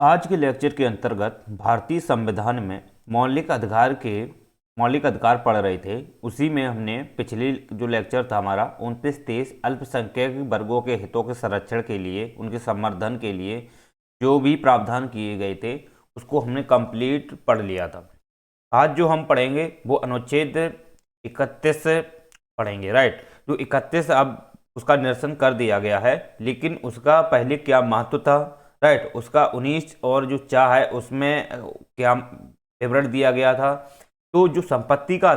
आज के लेक्चर के अंतर्गत भारतीय संविधान में मौलिक अधिकार पढ़ रहे थे। उसी में हमने पिछले जो लेक्चर था हमारा 29-23 अल्पसंख्यक वर्गों के हितों के संरक्षण के लिए, उनके संवर्धन के लिए जो भी प्रावधान किए गए थे उसको हमने कंप्लीट पढ़ लिया था। आज जो हम पढ़ेंगे वो अनुच्छेद 31 पढ़ेंगे। राइट, जो 31 अब उसका निरसन कर दिया गया है, लेकिन उसका पहले क्या महत्व था। राइट, उसका 19 और जो 4 है उसमें क्या विवरण दिया गया था। तो जो संपत्ति का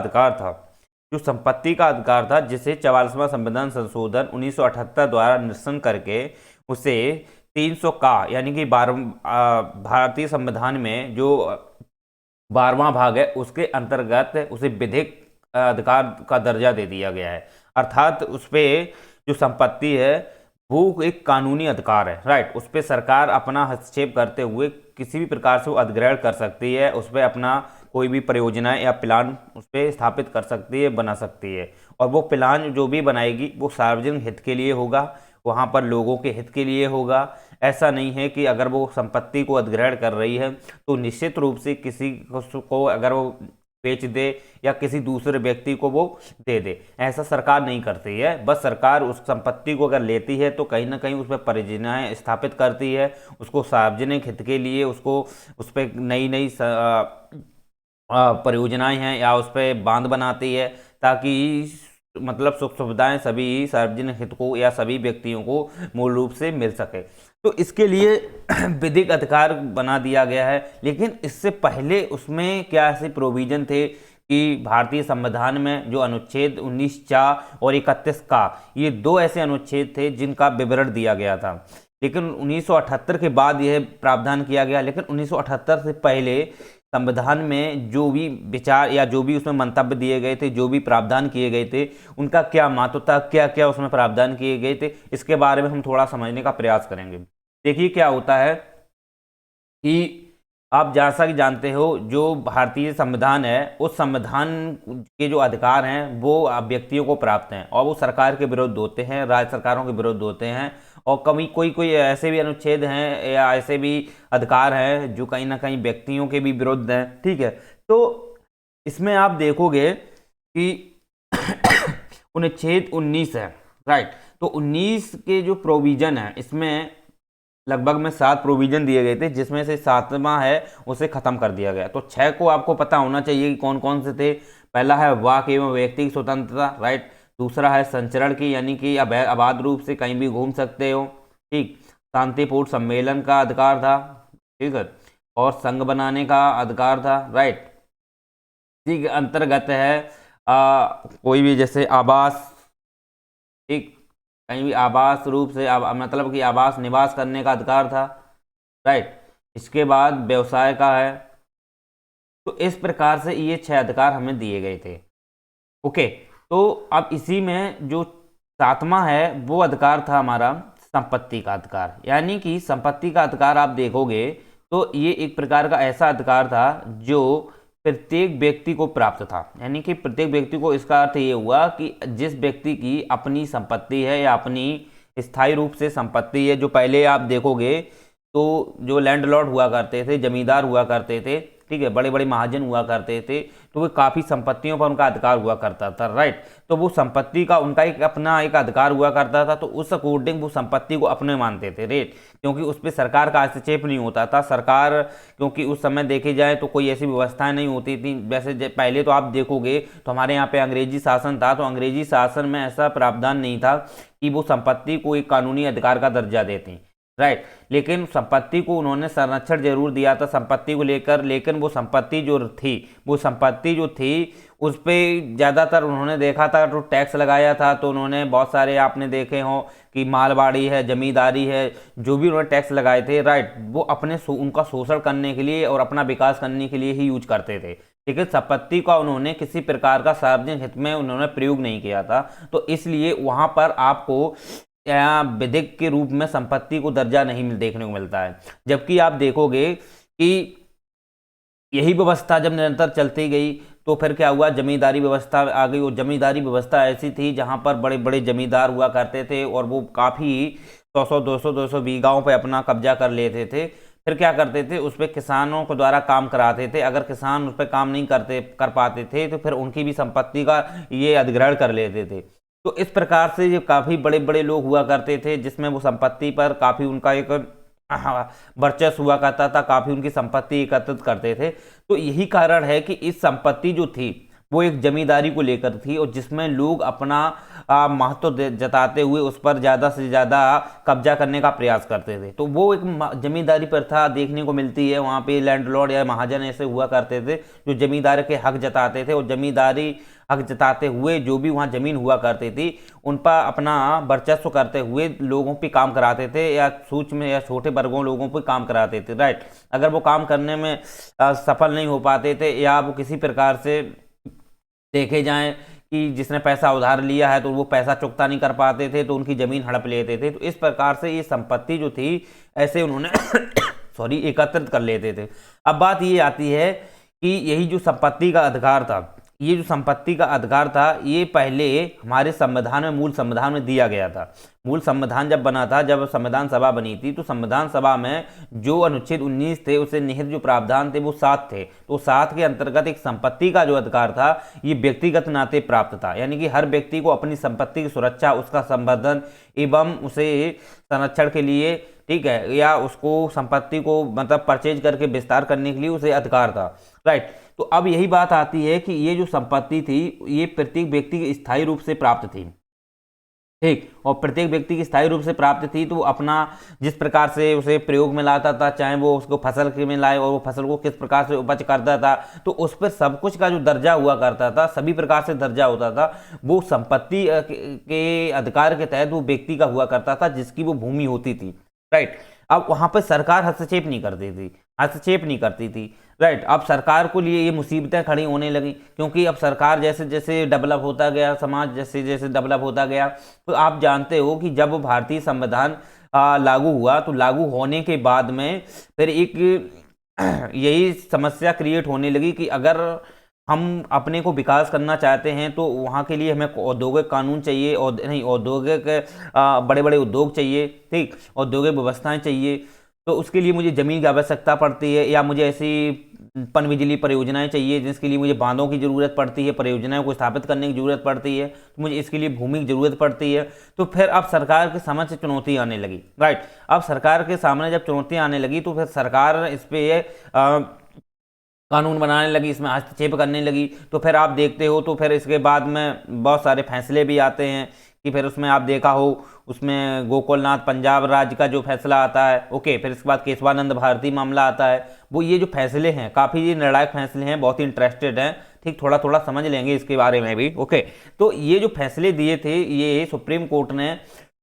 अधिकार था जिसे 44वां संविधान संशोधन 1978 द्वारा निरसन करके उसे 300 का यानी कि भारतीय संविधान में जो 12वां भाग है उसके अंतर्गत उसे विधिक अधिकार का दर्जा दे दिया गया है। अर्थात उस पर जो संपत्ति है वो एक कानूनी अधिकार है। राइट, उस पर सरकार अपना हस्तक्षेप करते हुए किसी भी प्रकार से वो अधिग्रहण कर सकती है, उस पर अपना कोई भी परियोजना या प्लान उस पर स्थापित कर सकती है, बना सकती है। और वो प्लान जो भी बनाएगी वो सार्वजनिक हित के लिए होगा, वहाँ पर लोगों के हित के लिए होगा। ऐसा नहीं है कि अगर वो संपत्ति को अधिग्रहण कर रही है तो निश्चित रूप से किसी को अगर वो बेच दे या किसी दूसरे व्यक्ति को वो दे दे, ऐसा सरकार नहीं करती है। बस सरकार उस संपत्ति को अगर लेती है तो कहीं ना कहीं उस पर परियोजनाएं स्थापित करती है, उसको सार्वजनिक हित के लिए उसको उस पर नई नई परियोजनाएं हैं या उस पर बांध बनाती है, ताकि मतलब सुख सुविधाएं सभी सार्वजनिक हित को या सभी व्यक्तियों को मूल रूप से मिल सके। तो इसके लिए विधिक अधिकार बना दिया गया है। लेकिन इससे पहले उसमें क्या ऐसे प्रोविजन थे कि भारतीय संविधान में जो अनुच्छेद 19 और 31 का, ये दो ऐसे अनुच्छेद थे जिनका विवरण दिया गया था। लेकिन 1978 के बाद यह प्रावधान किया गया। लेकिन 1978 से पहले संविधान में जो भी विचार या जो भी उसमें मंतव्य दिए गए थे, जो भी प्रावधान किए गए थे, उनका क्या महत्व था, क्या क्या उसमें प्रावधान किए गए थे, इसके बारे में हम थोड़ा समझने का प्रयास करेंगे। देखिए क्या होता है कि आप जैसा कि जानते हो जो भारतीय संविधान है उस संविधान के जो अधिकार हैं वो व्यक्तियों को प्राप्त हैं और वो सरकार के विरुद्ध होते हैं, राज्य सरकारों के विरुद्ध होते हैं। और कभी कोई कोई ऐसे भी अनुच्छेद हैं या ऐसे भी अधिकार हैं जो कहीं ना कहीं व्यक्तियों के भी विरुद्ध हैं। ठीक है, तो इसमें आप देखोगे कि अनुच्छेद 19 है। राइट, तो 19 के जो प्रोविजन है इसमें लगभग में 7 प्रोविजन दिए गए थे, जिसमें से 7वां है उसे खत्म कर दिया गया। तो 6 को आपको पता होना चाहिए कि कौन कौन से थे। पहला है वाक एवं व्यक्ति की स्वतंत्रता। राइट, दूसरा है संचरण की, यानी कि अबाध रूप से कहीं भी घूम सकते हो। ठीक, शांतिपूर्ण सम्मेलन का अधिकार था। ठीक है, और संघ बनाने का अधिकार था। राइट, इसी के अंतर्गत है कोई भी जैसे आवास, ठीक, कहीं भी आवास रूप से मतलब कि आवास निवास करने का अधिकार था। राइट, इसके बाद व्यवसाय का है। तो इस प्रकार से ये 6 अधिकार हमें दिए गए थे। ओके, तो अब इसी में जो 7वां है वो अधिकार था हमारा संपत्ति का अधिकार। यानी कि संपत्ति का अधिकार आप देखोगे तो ये एक प्रकार का ऐसा अधिकार था जो प्रत्येक व्यक्ति को प्राप्त था। यानी कि प्रत्येक व्यक्ति को, इसका अर्थ ये हुआ कि जिस व्यक्ति की अपनी संपत्ति है या अपनी स्थायी रूप से संपत्ति है, जो पहले आप देखोगे तो जो लैंडलॉर्ड हुआ करते थे, जमींदार हुआ करते थे, ठीक है, बड़े बड़े महाजन हुआ करते थे, तो वो काफ़ी संपत्तियों पर उनका अधिकार हुआ करता था। राइट, तो वो संपत्ति का उनका एक अपना एक अधिकार हुआ करता था, तो उस अकॉर्डिंग वो संपत्ति को अपने मानते थे। रेट, क्योंकि उस पर सरकार का हस्तक्षेप नहीं होता था। सरकार, क्योंकि उस समय देखे जाए तो कोई ऐसी व्यवस्थाएं नहीं होती थी। वैसे पहले तो आप देखोगे तो हमारे यहाँ पे अंग्रेजी शासन था, तो अंग्रेजी शासन में ऐसा प्रावधान नहीं था कि वो संपत्ति को एक कानूनी अधिकार का दर्जा देती। राइट, लेकिन संपत्ति को उन्होंने संरक्षण जरूर दिया था संपत्ति को लेकर। लेकिन वो संपत्ति जो थी उस पर ज़्यादातर उन्होंने देखा था तो टैक्स लगाया था। तो उन्होंने बहुत सारे आपने देखे हो कि मालवाड़ी है, जमींदारी है, जो भी उन्होंने टैक्स लगाए थे, राइट, वो अपने उनका शोषण करने के लिए और अपना विकास करने के लिए ही यूज करते थे। लेकिन संपत्ति का उन्होंने किसी प्रकार का सार्वजनिक हित में उन्होंने प्रयोग नहीं किया था। तो इसलिए वहाँ पर आपको विधिक के रूप में संपत्ति को दर्जा नहीं देखने को मिलता है। जबकि आप देखोगे कि यही व्यवस्था जब निरंतर चलती गई तो फिर क्या हुआ, जमींदारी व्यवस्था आ गई। और जमींदारी व्यवस्था ऐसी थी जहां पर बड़े बड़े जमींदार हुआ करते थे और वो काफ़ी 100-200 बीघाओं पे अपना कब्जा कर लेते थे। फिर क्या करते थे, उस पर किसानों के द्वारा काम कराते थे। अगर किसान उस पर काम नहीं कर पाते थे तो फिर उनकी भी संपत्ति का ये अधिग्रहण कर लेते थे। तो इस प्रकार से ये काफ़ी बड़े बड़े लोग हुआ करते थे, जिसमें वो संपत्ति पर काफ़ी उनका एक वर्चस्व हुआ करता था, काफ़ी उनकी संपत्ति एकत्रित करते थे। तो यही कारण है कि इस संपत्ति जो थी वो एक जमींदारी को लेकर थी, और जिसमें लोग अपना महत्व जताते हुए उस पर ज़्यादा से ज़्यादा कब्जा करने का प्रयास करते थे। तो वो एक जमींदारी प्रथा देखने को मिलती है। वहाँ पे लैंडलॉर्ड या महाजन ऐसे हुआ करते थे जो जमींदार के हक जताते थे, और जमींदारी हक जताते हुए जो भी वहाँ जमीन हुआ करती थी उन पर अपना वर्चस्व करते हुए लोगों पे काम कराते थे, या सूक्ष्म या छोटे वर्गों लोगों पे काम कराते थे। राइट, अगर वो काम करने में सफल नहीं हो पाते थे, या वो किसी प्रकार से देखे जाएं कि जिसने पैसा उधार लिया है तो वो पैसा चुकता नहीं कर पाते थे, तो उनकी जमीन हड़प लेते थे। तो इस प्रकार से ये संपत्ति जो थी ऐसे उन्होंने सॉरी एकत्रित कर लेते थे। अब बात ये आती है कि यही जो संपत्ति का अधिकार था, ये जो संपत्ति का अधिकार था, ये पहले हमारे संविधान में, मूल संविधान में दिया गया था। मूल संविधान जब बना था, जब संविधान सभा बनी थी, तो संविधान सभा में जो अनुच्छेद 19 थे उसे निहित जो प्रावधान थे वो 7 थे। तो 7 के अंतर्गत एक संपत्ति का जो अधिकार था ये व्यक्तिगत नाते प्राप्त था, यानी कि हर व्यक्ति को अपनी संपत्ति की सुरक्षा, उसका संवर्धन एवं उसे संरक्षण के लिए, ठीक है, या उसको संपत्ति को मतलब परचेज करके विस्तार करने के लिए उसे अधिकार था। राइट, तो अब यही बात आती है कि ये जो संपत्ति थी ये प्रत्येक व्यक्ति की स्थायी रूप से प्राप्त थी, ठीक, और प्रत्येक व्यक्ति की स्थायी रूप से प्राप्त थी। तो वो अपना जिस प्रकार से उसे प्रयोग में लाता था, चाहे वो उसको फसल के में लाए और वो फसल को किस प्रकार से उपज करता था, तो उस पर सब कुछ का जो दर्जा हुआ करता था, सभी प्रकार से दर्जा होता था, वो संपत्ति के अधिकार के तहत वो व्यक्ति का हुआ करता था जिसकी वो भूमि होती थी। राइट, अब वहां पर सरकार हस्तक्षेप नहीं करती थी। राइट, अब सरकार को लिए ये मुसीबतें खड़ी होने लगी, क्योंकि अब सरकार जैसे जैसे डेवलप होता गया, समाज जैसे जैसे डेवलप होता गया, तो आप जानते हो कि जब भारतीय संविधान लागू हुआ, तो लागू होने के बाद में फिर एक यही समस्या क्रिएट होने लगी कि अगर हम अपने को विकास करना चाहते हैं तो वहाँ के लिए हमें औद्योगिक कानून चाहिए, और नहीं औद्योगिक बड़े बड़े उद्योग चाहिए, ठीक, औद्योगिक व्यवस्थाएं चाहिए। तो उसके लिए मुझे ज़मीन की आवश्यकता पड़ती है, या मुझे ऐसी पनबिजली परियोजनाएं चाहिए जिसके लिए मुझे बांधों की ज़रूरत पड़ती है, परियोजनाओं को स्थापित करने की ज़रूरत पड़ती है, तो मुझे इसके लिए भूमि की ज़रूरत पड़ती है। तो फिर अब सरकार के समक्ष चुनौती आने लगी। राइट, अब सरकार के सामने जब चुनौतियाँ आने लगी तो फिर सरकार इस पर कानून बनाने लगी, इसमें हस्तक्षेप करने लगी। तो फिर आप देखते हो, तो फिर इसके बाद में बहुत सारे फैसले भी आते हैं कि फिर उसमें आप देखा हो, उसमें गोकुलनाथ पंजाब राज्य का जो फैसला आता है, ओके, फिर इसके बाद केशवानंद भारती मामला आता है। वो ये जो फैसले हैं काफ़ी निर्णायक फैसले हैं, बहुत ही इंटरेस्टेड हैं, ठीक, थोड़ा थोड़ा समझ लेंगे इसके बारे में भी, ओके। तो ये जो फैसले दिए थे, ये सुप्रीम कोर्ट ने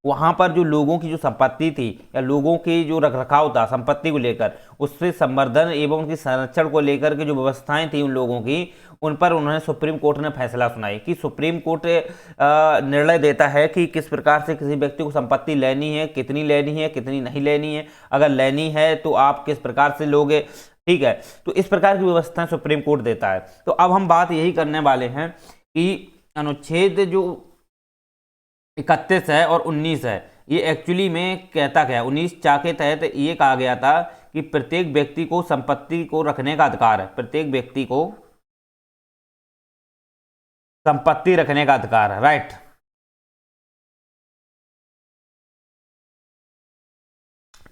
वहाँ पर जो लोगों की जो संपत्ति थी या लोगों की जो रखरखाव था संपत्ति को लेकर, उससे संवर्धन एवं उनकी संरक्षण को लेकर के जो व्यवस्थाएं थी उन लोगों की, उन पर उन्होंने सुप्रीम कोर्ट ने फैसला सुनाई कि सुप्रीम कोर्ट निर्णय देता है कि किस प्रकार से किसी व्यक्ति को संपत्ति लेनी है, कितनी लेनी है, कितनी नहीं लेनी है, अगर लेनी है तो आप किस प्रकार से लोगे, ठीक है। तो इस प्रकार की व्यवस्थाएं सुप्रीम कोर्ट देता है। तो अब हम बात यही करने वाले हैं कि अनुच्छेद जो 31 है और 19 है, ये एक्चुअली में कहता क्या है। 19 चा के तहत ये कहा गया था कि प्रत्येक व्यक्ति को संपत्ति को रखने का अधिकार है, प्रत्येक व्यक्ति को संपत्ति रखने का अधिकार है। राइट,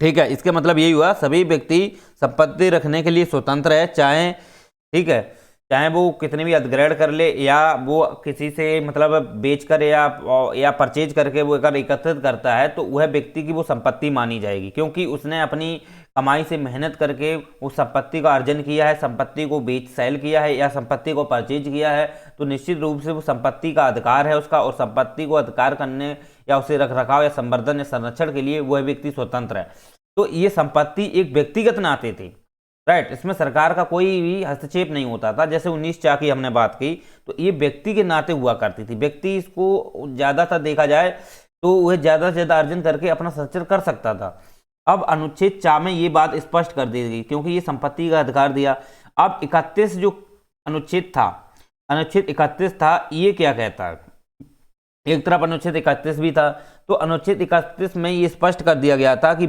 ठीक है, इसके मतलब यही हुआ सभी व्यक्ति संपत्ति रखने के लिए स्वतंत्र है, चाहे, ठीक है, चाहे वो कितने भी अधिग्रहण कर ले या वो किसी से मतलब बेच कर या परचेज करके वो अगर एकत्रित करता है तो वह व्यक्ति की वो संपत्ति मानी जाएगी, क्योंकि उसने अपनी कमाई से मेहनत करके उस संपत्ति का अर्जन किया है, संपत्ति को बेच सेल किया है या संपत्ति को परचेज किया है, तो निश्चित रूप से वो संपत्ति का अधिकार है उसका, और संपत्ति को अधिकार करने या उसे रखरखाव या संवर्धन या संरक्षण के लिए वह व्यक्ति स्वतंत्र है। तो ये संपत्ति एक व्यक्तिगत नाते थी। राइट, इसमें सरकार का कोई भी हस्तक्षेप नहीं होता था। जैसे 19 चा की हमने बात की, तो ये व्यक्ति के नाते हुआ करती थी। व्यक्ति इसको ज़्यादातर देखा जाए तो वह ज़्यादा से ज़्यादा अर्जन करके अपना संरक्षण कर सकता था। अब अनुच्छेद 4 में ये बात स्पष्ट कर दी गई, क्योंकि ये संपत्ति का अधिकार दिया। अब 31 जो अनुच्छेद था, अनुच्छेद 31 था, ये क्या कहता है, एक तरफ अनुच्छेद 31 भी था, तो अनुच्छेद 31 में ये स्पष्ट कर दिया गया था कि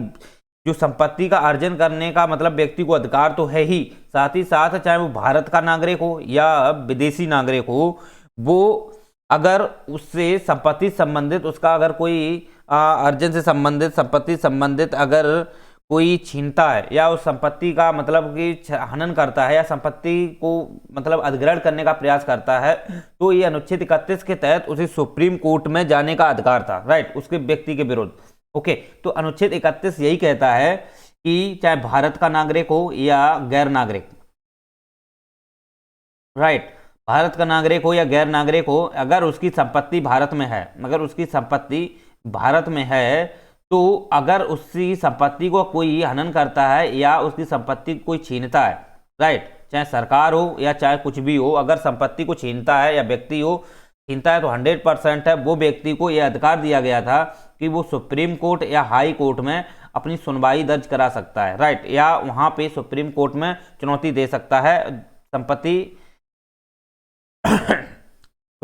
जो संपत्ति का अर्जन करने का मतलब व्यक्ति को अधिकार तो है ही, साथ ही साथ चाहे वो भारत का नागरिक हो या विदेशी नागरिक हो, वो अगर उससे संपत्ति संबंधित उसका अगर कोई अर्जन से संबंधित संपत्ति संबंधित अगर कोई छीनता है या उस संपत्ति का मतलब कि हनन करता है या संपत्ति को मतलब अधिग्रहण करने का प्रयास करता है, तो ये अनुच्छेद 31 के तहत उसे सुप्रीम कोर्ट में जाने का अधिकार था, राइट, उसके व्यक्ति के विरुद्ध। ओके, तो अनुच्छेद 31 यही कहता है कि चाहे भारत का नागरिक हो या गैर नागरिक, राइट, भारत का नागरिक हो या गैर नागरिक हो, अगर उसकी संपत्ति भारत में है, अगर उसकी संपत्ति भारत में है, तो अगर उसकी संपत्ति को कोई हनन करता है या उसकी संपत्ति को कोई छीनता है, राइट, चाहे सरकार हो या चाहे कुछ भी हो, अगर संपत्ति को छीनता है या व्यक्ति हो छीनता है, तो 100% है वो व्यक्ति को यह अधिकार दिया गया था कि वो सुप्रीम कोर्ट या हाई कोर्ट में अपनी सुनवाई दर्ज करा सकता है, राइट, या वहां पे सुप्रीम कोर्ट में चुनौती दे सकता है संपत्ति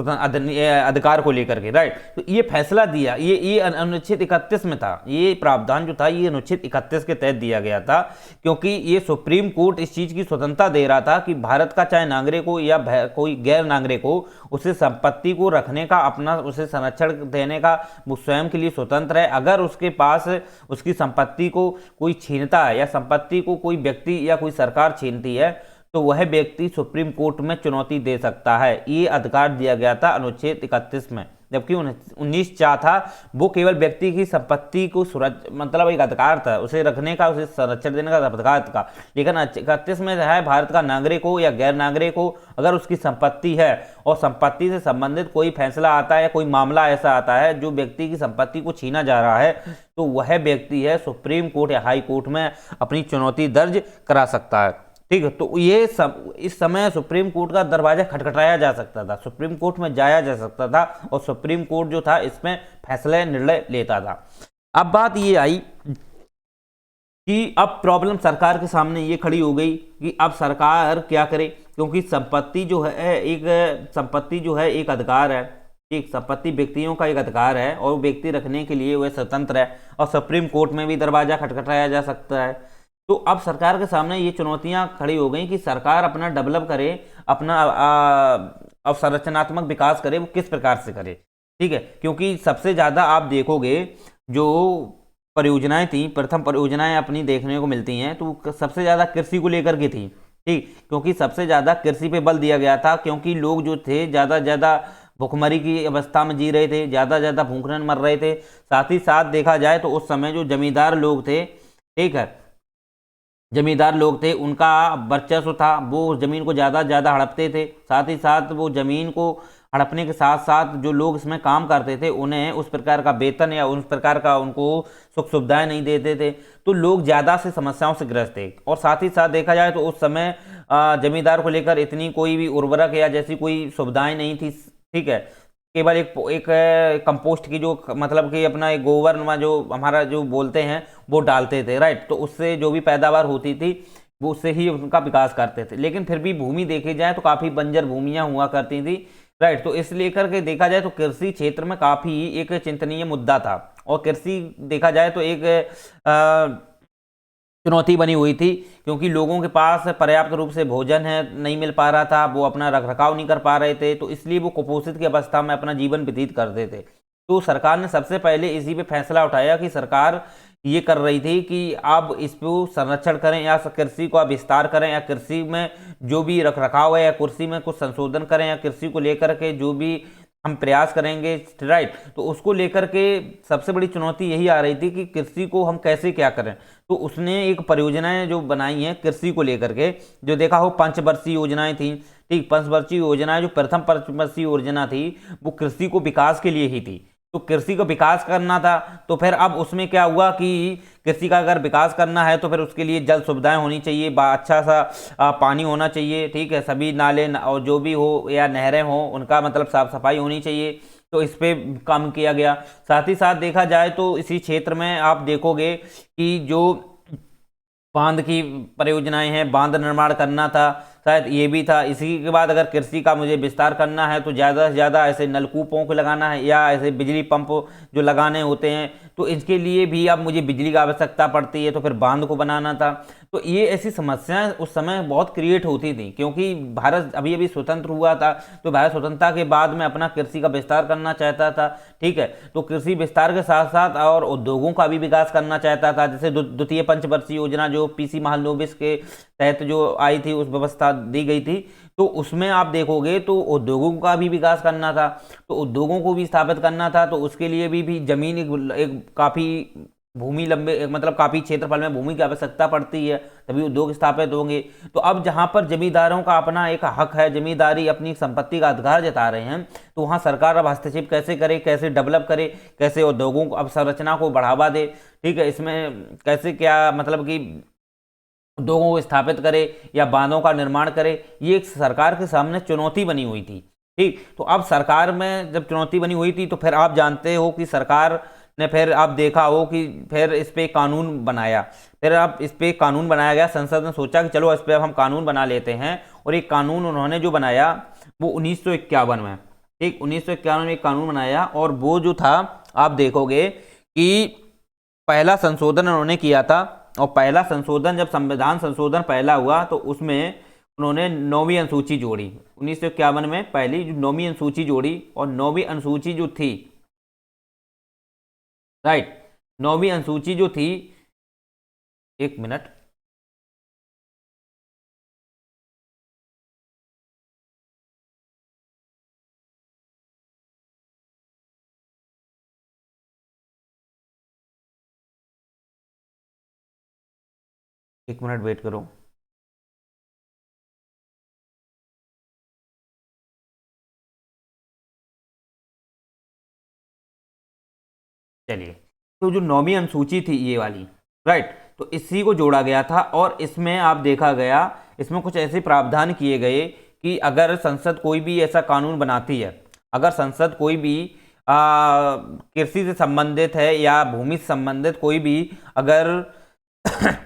अधिकार को लेकर के, राइट। तो ये फैसला दिया, ये अनुच्छेद 31 में था, ये प्रावधान जो था ये अनुच्छेद 31 के तहत दिया गया था, क्योंकि ये सुप्रीम कोर्ट इस चीज की स्वतंत्रता दे रहा था कि भारत का चाहे नागरिक हो या कोई गैर नागरिक हो, उसे संपत्ति को रखने का अपना उसे संरक्षण देने का वो स्वयं के लिए स्वतंत्र है। अगर उसके पास उसकी संपत्ति को कोई छीनता है या संपत्ति को कोई व्यक्ति या कोई सरकार छीनती है, तो वह व्यक्ति सुप्रीम कोर्ट में चुनौती दे सकता है। ये अधिकार दिया गया था अनुच्छेद 31 में, जबकि 19 था वो केवल व्यक्ति की संपत्ति को मतलब एक अधिकार था उसे रखने का, उसे संरक्षण देने का अधिकार था। लेकिन 31 में है भारत का नागरिक हो या गैर नागरिक हो, अगर उसकी संपत्ति है और संपत्ति से संबंधित कोई फैसला आता है या कोई मामला ऐसा आता है जो व्यक्ति की संपत्ति को छीना जा रहा है, तो वह व्यक्ति है सुप्रीम कोर्ट या हाई कोर्ट में अपनी चुनौती दर्ज करा सकता है। ठीक है, तो ये इस समय सुप्रीम कोर्ट का दरवाजा खटखटाया जा सकता था, सुप्रीम कोर्ट में जाया जा सकता था और सुप्रीम कोर्ट जो था इसमें फैसले निर्णय लेता था। अब बात ये आई कि अब प्रॉब्लम सरकार के सामने ये खड़ी हो गई कि अब सरकार क्या करे, क्योंकि संपत्ति जो है एक अधिकार है, एक संपत्ति व्यक्तियों का एक अधिकार है और व्यक्ति रखने के लिए वह स्वतंत्र है और सुप्रीम कोर्ट में भी दरवाजा खटखटाया जा सकता है। तो अब सरकार के सामने ये चुनौतियां खड़ी हो गई कि सरकार अपना डेवलप करे, अपना अवसंरचनात्मक विकास करे, वो किस प्रकार से करे। ठीक है, क्योंकि सबसे ज़्यादा आप देखोगे जो परियोजनाएं थी, प्रथम परियोजनाएं अपनी देखने को मिलती हैं तो सबसे ज़्यादा कृषि को लेकर के थी। ठीक, क्योंकि सबसे ज़्यादा कृषि पे बल दिया गया था, क्योंकि लोग जो थे ज़्यादा भुखमरी की अवस्था में जी रहे थे, ज़्यादा भूखने मर रहे थे। साथ ही साथ देखा जाए तो उस समय जो जमींदार लोग थे, ठीक है, जमींदार लोग थे, उनका वर्चस्व था, वो जमीन को ज़्यादा हड़पते थे। साथ ही साथ वो जमीन को हड़पने के साथ साथ जो लोग इसमें काम करते थे उन्हें उस प्रकार का वेतन या उस प्रकार का उनको सुख सुविधाएं नहीं देते थे, तो लोग ज़्यादा से समस्याओं से ग्रस्त थे। और साथ ही साथ देखा जाए तो उस समय जमींदार को लेकर इतनी कोई भी उर्वरक या जैसी कोई सुविधाएं नहीं थी। ठीक है, केवल एक कंपोस्ट की जो मतलब कि अपना एक गोबर में जो हमारा जो बोलते हैं वो डालते थे, राइट, तो उससे जो भी पैदावार होती थी वो उससे ही उनका विकास करते थे। लेकिन फिर भी भूमि देखी जाए तो काफ़ी बंजर भूमियां हुआ करती थी, राइट, तो इस लेकर के देखा जाए तो कृषि क्षेत्र में काफ़ी एक चिंतनीय मुद्दा था और कृषि देखा जाए तो एक चुनौती बनी हुई थी, क्योंकि लोगों के पास पर्याप्त रूप से भोजन नहीं मिल पा रहा था, वो अपना रखरखाव नहीं कर पा रहे थे, तो इसलिए वो कुपोषित की अवस्था में अपना जीवन व्यतीत करते थे। तो सरकार ने सबसे पहले इसी पे फैसला उठाया कि सरकार ये कर रही थी कि आप इस पर संरक्षण करें या कृषि को विस्तार करें या कृषि में जो भी रखरखाव है या कृषि में कुछ संशोधन करें या कृषि को लेकर के जो भी हम प्रयास करेंगे, राइट, तो उसको लेकर के सबसे बड़ी चुनौती यही आ रही थी कि कृषि को हम कैसे क्या करें। तो उसने एक परियोजनाएं जो बनाई हैं कृषि को लेकर के, जो देखा हो पंचवर्षीय योजनाएं थी। ठीक, पंचवर्षीय योजनाएं जो प्रथम पंचवर्षीय योजना थी वो कृषि को विकास के लिए ही थी, तो कृषि को विकास करना था। तो फिर अब उसमें क्या हुआ कि कृषि का अगर विकास करना है तो फिर उसके लिए जल सुविधाएं होनी चाहिए, अच्छा सा पानी होना चाहिए, ठीक है, सभी नाले और जो भी हो या नहरें हो उनका मतलब साफ सफाई होनी चाहिए, तो इस पे काम किया गया। साथ ही साथ देखा जाए तो इसी क्षेत्र में आप देखोगे कि जो बांध की परियोजनाएं हैं, बांध निर्माण करना था, शायद ये भी था। इसी के बाद अगर कृषि का मुझे विस्तार करना है तो ज़्यादा से ज़्यादा ऐसे नलकूपों को लगाना है या ऐसे बिजली पंप जो लगाने होते हैं, तो इसके लिए भी अब मुझे बिजली की आवश्यकता पड़ती है, तो फिर बांध को बनाना था। तो ये ऐसी समस्याएं उस समय बहुत क्रिएट होती थी, क्योंकि भारत अभी अभी स्वतंत्र हुआ था, तो भारत स्वतंत्रता के बाद में अपना कृषि का विस्तार करना चाहता था। ठीक है, तो कृषि विस्तार के साथ साथ और उद्योगों का भी विकास करना चाहता था। जैसे द्वितीय पंचवर्षीय योजना जो पीसी महालनोबिस के तहत जो आई थी, उस व्यवस्था दी गई थी, तो उसमें आप देखोगे तो उद्योगों का भी विकास करना था, तो उद्योगों को भी स्थापित करना था। तो उसके लिए भी जमीन एक काफ़ी भूमि लंबे मतलब काफ़ी क्षेत्रफल में भूमि की आवश्यकता पड़ती है, तभी उद्योग स्थापित होंगे। तो अब जहाँ पर जमींदारों का अपना एक हक है, जमींदारी अपनी संपत्ति का अधिकार जता रहे हैं, तो वहाँ सरकार अब हस्तक्षेप कैसे करे, कैसे डेवलप करे, कैसे उद्योगों को अवसंरचना को बढ़ावा दे। ठीक है, इसमें कैसे क्या मतलब कि उद्योगों को स्थापित करे या बांधों का निर्माण करे, ये एक सरकार के सामने चुनौती बनी हुई थी। ठीक, तो अब सरकार में जब चुनौती बनी हुई थी, तो फिर आप जानते हो कि सरकार ने फिर आप देखा हो कि फिर इस पे कानून बनाया। फिर अब इस पे कानून बनाया गया, संसद ने सोचा कि चलो इस पे अब हम कानून बना लेते हैं, और एक कानून उन्होंने जो बनाया वो 1951 में, ठीक 1951 में एक कानून बनाया। और वो जो था आप देखोगे कि पहला संशोधन उन्होंने किया था, और पहला संशोधन जब संविधान संशोधन पहला हुआ तो उसमें उन्होंने 9वीं अनुसूची जोड़ी। 1951 में पहली जो 9वीं अनुसूची जोड़ी, और 9वीं अनुसूची जो थी, राइट, 9वीं अनुसूची जो थी, एक मिनट, एक मिनट वेट करो। चलिए, तो जो 9वीं अनुसूची थी ये वाली, राइट, तो इसी को जोड़ा गया था, और इसमें आप देखा गया, इसमें कुछ ऐसे प्रावधान किए गए कि अगर संसद कोई भी ऐसा कानून बनाती है, अगर संसद कोई भी कृषि से संबंधित है या भूमि से संबंधित कोई भी अगर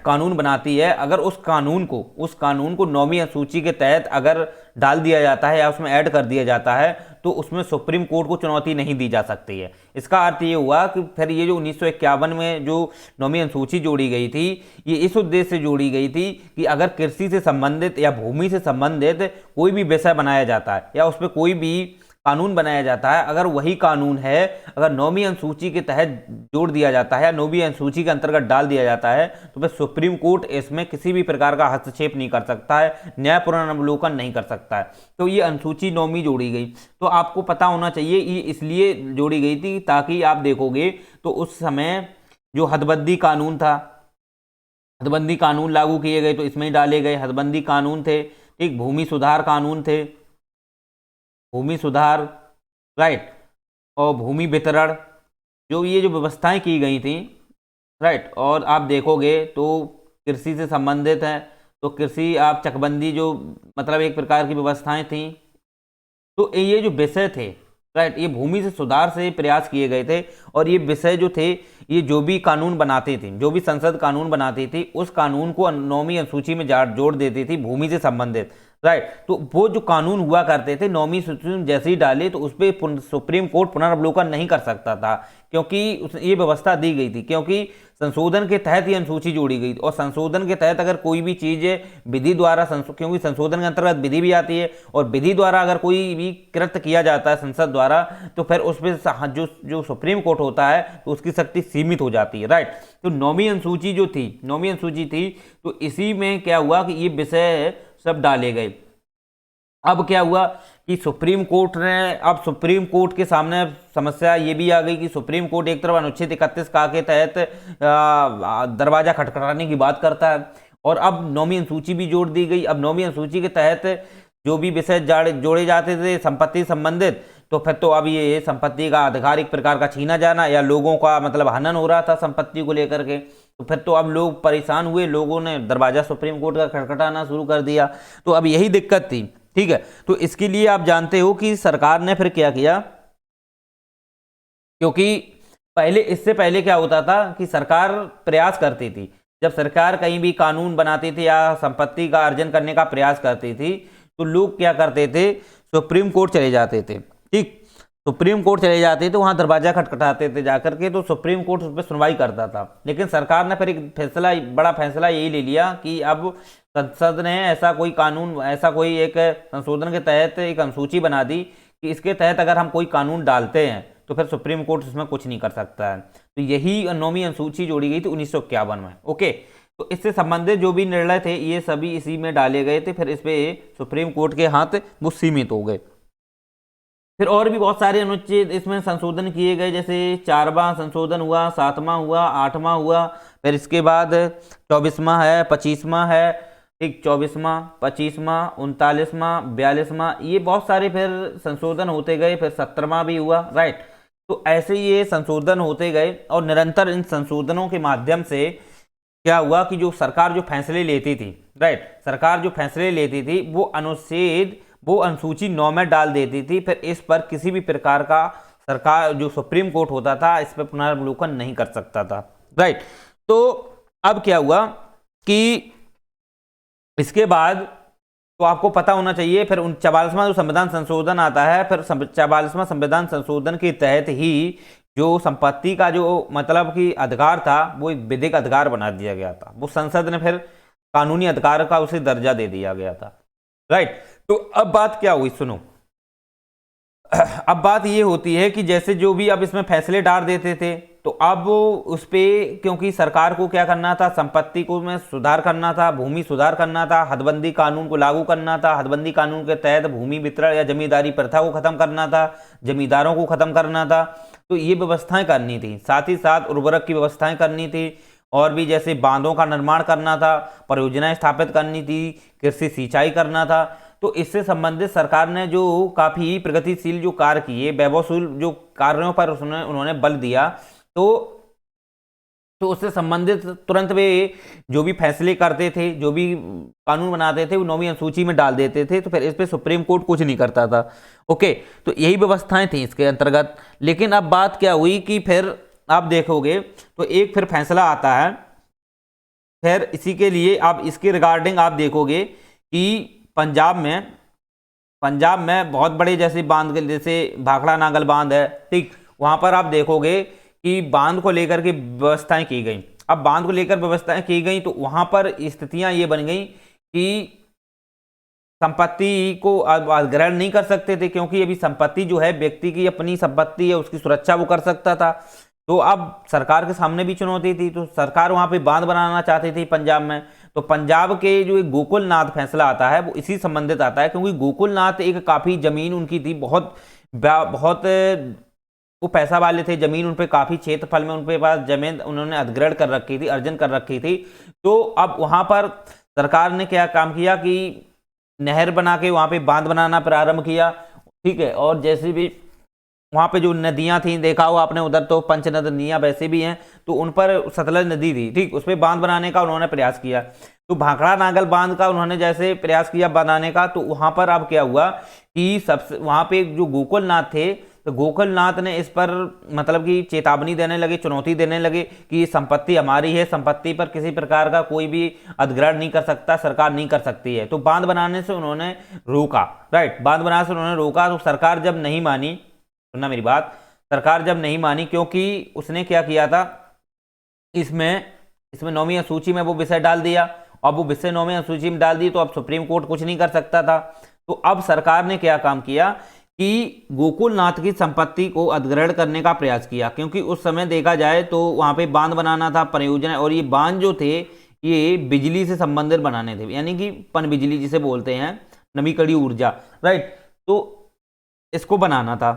कानून बनाती है, अगर उस कानून को 9वीं अनुसूची के तहत अगर डाल दिया जाता है या उसमें ऐड कर दिया जाता है, तो उसमें सुप्रीम कोर्ट को चुनौती नहीं दी जा सकती है। इसका अर्थ ये हुआ कि फिर ये जो 1951 में जो 9वीं अनुसूची जोड़ी गई थी, ये इस उद्देश्य से जोड़ी गई थी कि अगर कृषि से संबंधित या भूमि से संबंधित कोई भी विषय बनाया जाता है या उस पर कोई भी कानून बनाया जाता है, अगर वही कानून है अगर 9वीं अनुसूची के तहत जोड़ दिया जाता है या 9वीं अनुसूची के अंतर्गत डाल दिया जाता है, तो फिर सुप्रीम कोर्ट इसमें किसी भी प्रकार का हस्तक्षेप नहीं कर सकता है, न्याय पुनर्वलोकन नहीं कर सकता है। तो ये अनुसूची 9वीं जोड़ी गई। तो आपको पता होना चाहिए ये इसलिए जोड़ी गई थी ताकि आप देखोगे तो उस समय जो हदबंदी कानून था, हदबंदी कानून लागू किए गए तो इसमें ही डाले गए हदबंदी कानून थे। ठीक, भूमि सुधार कानून थे, भूमि सुधार, राइट, और भूमि वितरण, जो ये जो व्यवस्थाएं की गई थी, राइट। और आप देखोगे तो कृषि से संबंधित है, तो कृषि आप चकबंदी जो मतलब एक प्रकार की व्यवस्थाएं थी। तो ये जो विषय थे, राइट, ये भूमि से सुधार से प्रयास किए गए थे, और ये विषय जो थे, ये जो भी कानून बनाते थे, जो भी संसद कानून बनाती थी, उस कानून को 9वीं अनुसूची में जोड़ देती थी भूमि से संबंधित, राइट। तो वो जो कानून हुआ करते थे 9वीं सूची में जैसे ही डाले तो उस पर सुप्रीम कोर्ट पुनर्वलोकन नहीं कर सकता था, क्योंकि ये व्यवस्था दी गई थी, क्योंकि संशोधन के तहत ये अनुसूची जोड़ी गई। और संशोधन के तहत अगर कोई भी चीज़ विधि द्वारा क्योंकि संशोधन के अंतर्गत विधि भी आती है, और विधि द्वारा अगर कोई भी कृत्य किया जाता है संसद द्वारा, तो फिर उस पर जो सुप्रीम कोर्ट होता है तो उसकी शक्ति सीमित हो जाती है, राइट। तो 9वीं अनुसूची जो थी, 9वीं अनुसूची थी, तो इसी में क्या हुआ कि ये विषय सब डाले गए। अब क्या हुआ कि सुप्रीम कोर्ट ने, अब सुप्रीम कोर्ट के सामने समस्या ये भी आ गई कि सुप्रीम कोर्ट एक तरफ अनुच्छेद 31 का के तहत दरवाजा खटखटाने की बात करता है, और अब 9वीं अनुसूची भी जोड़ दी गई। अब 9वीं अनुसूची के तहत जो भी विषय जोड़े जाते थे संपत्ति संबंधित, तो फिर तो अब ये संपत्ति का अधिकार एक प्रकार का छीना जाना, या लोगों का मतलब हनन हो रहा था संपत्ति को लेकर के, तो फिर तो अब लोग परेशान हुए, लोगों ने दरवाजा सुप्रीम कोर्ट का खटखटाना शुरू कर दिया। तो अब यही दिक्कत थी, ठीक है। तो इसके लिए आप जानते हो कि सरकार ने फिर क्या किया, क्योंकि पहले, इससे पहले क्या होता था कि सरकार प्रयास करती थी, जब सरकार कहीं भी कानून बनाती थी या संपत्ति का अर्जन करने का प्रयास करती थी तो लोग क्या करते थे, सुप्रीम कोर्ट चले जाते थे। ठीक, सुप्रीम कोर्ट चले जाते थे, वहां दरवाजा खटखटाते थे जाकर के, तो सुप्रीम कोर्ट उस पर सुनवाई करता था। लेकिन सरकार ने फिर एक फैसला, बड़ा फैसला यही ले लिया कि अब संसद ने ऐसा कोई कानून, ऐसा कोई एक संशोधन के तहत एक अनुसूची बना दी कि इसके तहत अगर हम कोई कानून डालते हैं तो फिर सुप्रीम कोर्ट उसमें कुछ नहीं कर सकता है। तो यही 9वीं अनुसूची जोड़ी गई थी 1951 में। ओके, तो इससे संबंधित जो भी निर्णय थे ये सभी इसी में डाले गए थे, फिर इस पे सुप्रीम कोर्ट के हाथ वो सीमित हो गए। फिर और भी बहुत सारे अनुच्छेद इसमें संशोधन किए गए, जैसे 4वां संशोधन हुआ, 7वां हुआ, 8वां हुआ, फिर इसके बाद 24वां है, 25वां है, ठीक, 24वां, 25वां, 39वां, 42वां, ये बहुत सारे फिर संशोधन होते गए। फिर 17वां भी हुआ, राइट। तो ऐसे ये संशोधन होते गए और निरंतर इन संशोधनों के माध्यम से क्या हुआ कि जो सरकार जो फैसले लेती थी, राइट, सरकार जो फैसले लेती थी वो अनुसूची 9 में डाल देती थी। फिर इस पर किसी भी प्रकार का सरकार जो सुप्रीम कोर्ट होता था इस पर पुनर्वलोकन नहीं कर सकता था, राइट। तो अब क्या हुआ कि इसके बाद तो आपको पता होना चाहिए, फिर 44वां जो संविधान संशोधन आता है, फिर 44वां संविधान संशोधन के तहत ही जो संपत्ति का जो मतलब कि अधिकार था वो एक विधिक अधिकार बना दिया गया था। वो संसद ने फिर कानूनी अधिकार का उसे दर्जा दे दिया गया था, राइट। तो अब बात क्या हुई, सुनो। अब बात ये होती है कि जैसे जो भी अब इसमें फैसले डाल देते थे तो अब उस पे क्योंकि सरकार को क्या करना था, संपत्ति को में सुधार करना था, भूमि सुधार करना था, हदबंदी कानून को लागू करना था, हदबंदी कानून के तहत भूमि वितरण या जमींदारी प्रथा को खत्म करना था, जमींदारों को खत्म करना था। तो ये व्यवस्थाएं करनी थी, साथ ही साथ उर्वरक की व्यवस्थाएं करनी थी, और भी जैसे बांधों का निर्माण करना था, परियोजनाएं स्थापित करनी थी, कृषि सिंचाई करना था। तो इससे संबंधित सरकार ने जो काफी प्रगतिशील जो कार्य किए, वैभवशील जो कार्यों पर उन्होंने बल दिया, तो उससे संबंधित तुरंत वे जो भी फैसले करते थे, जो भी कानून बनाते थे वो 9वीं अनुसूची में डाल देते थे। तो फिर इस पे सुप्रीम कोर्ट कुछ नहीं करता था। ओके, तो यही व्यवस्थाएं थी इसके अंतर्गत। लेकिन अब बात क्या हुई कि फिर आप देखोगे तो एक फिर फैसला आता है, फिर इसी के लिए आप इसके रिगार्डिंग आप देखोगे कि पंजाब में बहुत बड़े जैसे बांध, जैसे भाखड़ा नागल बांध है, ठीक, वहां पर आप देखोगे कि बांध को लेकर के व्यवस्थाएं की गई। अब बांध को लेकर व्यवस्थाएं की गई तो वहां पर स्थितियां ये बन गई कि संपत्ति को अधिग्रहण नहीं कर सकते थे, क्योंकि अभी संपत्ति जो है व्यक्ति की अपनी संपत्ति है, उसकी सुरक्षा वो कर सकता था। तो अब सरकार के सामने भी चुनौती थी, तो सरकार वहां पे बांध बनाना चाहती थी पंजाब में। तो पंजाब के जो एक गोकुलनाथ फैसला आता है वो इसी संबंधित आता है, क्योंकि गोकुलनाथ एक काफी जमीन उनकी थी, बहुत वो पैसा वाले थे, जमीन उन पे काफी क्षेत्रफल में उनके पास जमीन उन्होंने अधिग्रहण कर रखी थी, अर्जन कर रखी थी। तो अब वहां पर सरकार ने क्या काम किया कि नहर बना के वहां पे बांध बनाना प्रारंभ किया, ठीक है। और जैसे भी वहां पे जो नदियां थी, देखा हो आपने उधर तो पंचनद नदियां वैसे भी हैं, तो उन पर सतलज नदी थी, ठीक, उस पर बांध बनाने का उन्होंने प्रयास किया। तो भाखड़ा नागल बांध का उन्होंने जैसे प्रयास किया बनाने का, तो वहां पर अब क्या हुआ कि सबसे वहां पे जो गोकुलनाथ थे, तो गोकुलनाथ ने इस पर मतलब कि चेतावनी देने लगे, चुनौती देने लगे कि ये संपत्ति हमारी है, संपत्ति पर किसी प्रकार का कोई भी अधिग्रहण नहीं कर सकता, सरकार नहीं कर सकती है। तो बांध बनाने से उन्होंने रोका, राइट, बांध बनाने से उन्होंने रोका। तो सरकार जब नहीं मानी, सुनना मेरी बात, सरकार जब नहीं मानी, क्योंकि उसने क्या किया था, इसमें 9वीं अनुसूची में वो विषय डाल दिया, अब वो विषय 9वीं अनुसूची में डाल दी तो अब सुप्रीम कोर्ट कुछ नहीं कर सकता था। तो अब सरकार ने क्या काम किया कि गोकुलनाथ की संपत्ति को अधिग्रहण करने का प्रयास किया, क्योंकि उस समय देखा जाए तो वहां पे बांध बनाना था, परियोजना, और ये बांध जो थे ये बिजली से संबंधित बनाने थे, यानी कि पन बिजली जिसे बोलते हैं, नवीकरणीय ऊर्जा, राइट। तो इसको बनाना था।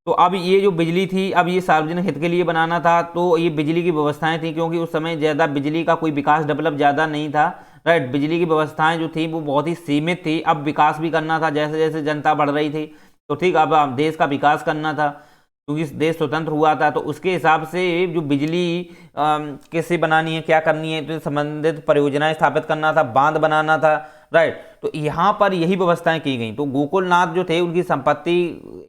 तो अब ये जो बिजली थी, अब ये सार्वजनिक हित के लिए बनाना था, तो ये बिजली की व्यवस्थाएं थी, क्योंकि उस समय ज़्यादा बिजली का कोई विकास डेवलप ज़्यादा नहीं था, राइट। बिजली की व्यवस्थाएं जो थी वो बहुत ही सीमित थी। अब विकास भी करना था, जैसे जैसे जनता बढ़ रही थी, तो ठीक, अब देश का विकास करना था। क्योंकि देश स्वतंत्र हुआ था, तो उसके हिसाब से जो बिजली कैसे बनानी है, क्या करनी है, तो संबंधित परियोजनाएं स्थापित करना था, बांध बनाना था, राइट। तो यहाँ पर यही व्यवस्थाएं की गई। तो गोकुलनाथ जो थे उनकी संपत्ति,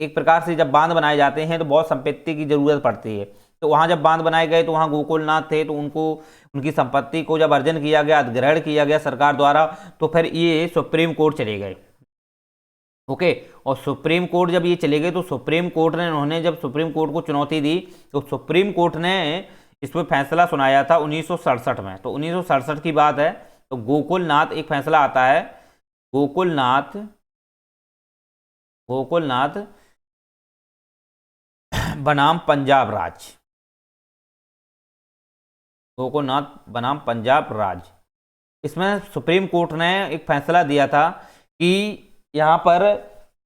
एक प्रकार से जब बांध बनाए जाते हैं तो बहुत संपत्ति की जरूरत पड़ती है। तो वहां जब बांध बनाए गए तो वहां गोकुलनाथ थे, तो उनको उनकी संपत्ति को जब अर्जन किया गया, अधिग्रहण किया गया सरकार द्वारा, तो फिर ये सुप्रीम कोर्ट चले गए। ओके, और सुप्रीम कोर्ट जब ये चले गए तो सुप्रीम कोर्ट ने, उन्होंने जब सुप्रीम कोर्ट को चुनौती दी तो सुप्रीम कोर्ट ने इस पर फैसला सुनाया था 1967 में। तो 1967 की बात है। तो गोकुलनाथ एक फैसला आता है, गोकुलनाथ गोकुलनाथ बनाम पंजाब राज्य, गोकुलनाथ बनाम पंजाब राज्य। इसमें सुप्रीम कोर्ट ने एक फैसला दिया था कि यहाँ पर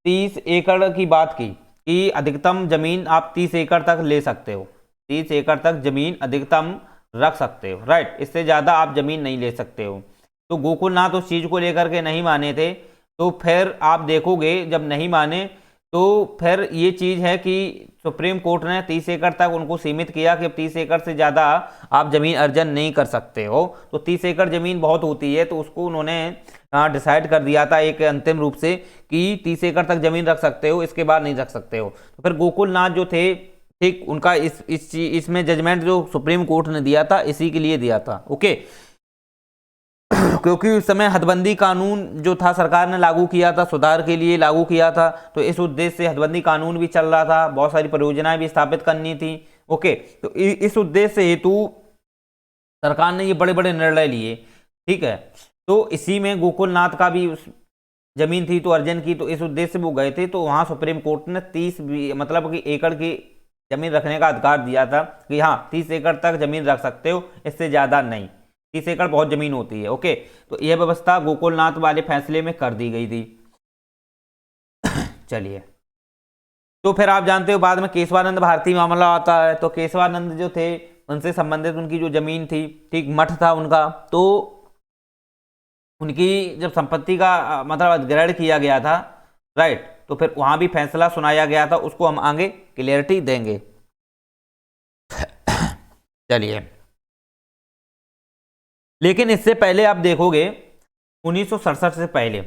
30 एकड़ की बात की कि अधिकतम जमीन आप 30 एकड़ तक ले सकते हो, 30 एकड़ तक जमीन अधिकतम रख सकते हो, राइट। इससे ज़्यादा आप जमीन नहीं ले सकते हो। तो गोकुलनाथ उस चीज़ को लेकर के नहीं माने थे। तो फिर आप देखोगे जब नहीं माने तो फिर ये चीज़ है कि सुप्रीम कोर्ट ने 30 एकड़ तक उनको सीमित किया कि अब 30 एकड़ से ज़्यादा आप ज़मीन अर्जन नहीं कर सकते हो। तो 30 एकड़ ज़मीन बहुत होती है, तो उसको उन्होंने डिसाइड कर दिया था एक अंतिम रूप से कि 30 एकड़ तक ज़मीन रख सकते हो, इसके बाद नहीं रख सकते हो। तो फिर गोकुलनाथ जो थे, ठीक, उनका इसमें जजमेंट जो सुप्रीम कोर्ट ने दिया था इसी के लिए दिया था। ओके, क्योंकि उस समय हदबंदी कानून जो था सरकार ने लागू किया था, सुधार के लिए लागू किया था, तो इस उद्देश्य से हदबंदी कानून भी चल रहा था, बहुत सारी परियोजनाएं भी स्थापित करनी थी। ओके, तो इस उद्देश्य हेतु सरकार ने ये बड़े बड़े निर्णय लिए, ठीक है। तो इसी में गोकुलनाथ का भी जमीन थी तो अर्जन की, तो इस उद्देश्य से वो गए थे। तो वहां सुप्रीम कोर्ट ने 30 मतलब कि एकड़ की जमीन रखने का अधिकार दिया था कि हाँ 30 एकड़ तक जमीन रख सकते हो, इससे ज्यादा नहीं। 30 एकड़ बहुत जमीन होती है। ओके, तो यह व्यवस्था गोकुलनाथ वाले फैसले में कर दी गई थी। चलिए, तो फिर आप जानते हो बाद में केशवानंद भारती मामला आता है। तो केशवानंद जो थे उनसे संबंधित उनकी जो जमीन थी, ठीक, मठ था उनका, तो उनकी जब संपत्ति का मतलब अधिग्रहण किया गया था, राइट, तो फिर वहां भी फैसला सुनाया गया था, उसको हम आगे क्लियरिटी देंगे। चलिए, लेकिन इससे पहले आप देखोगे 1967 से पहले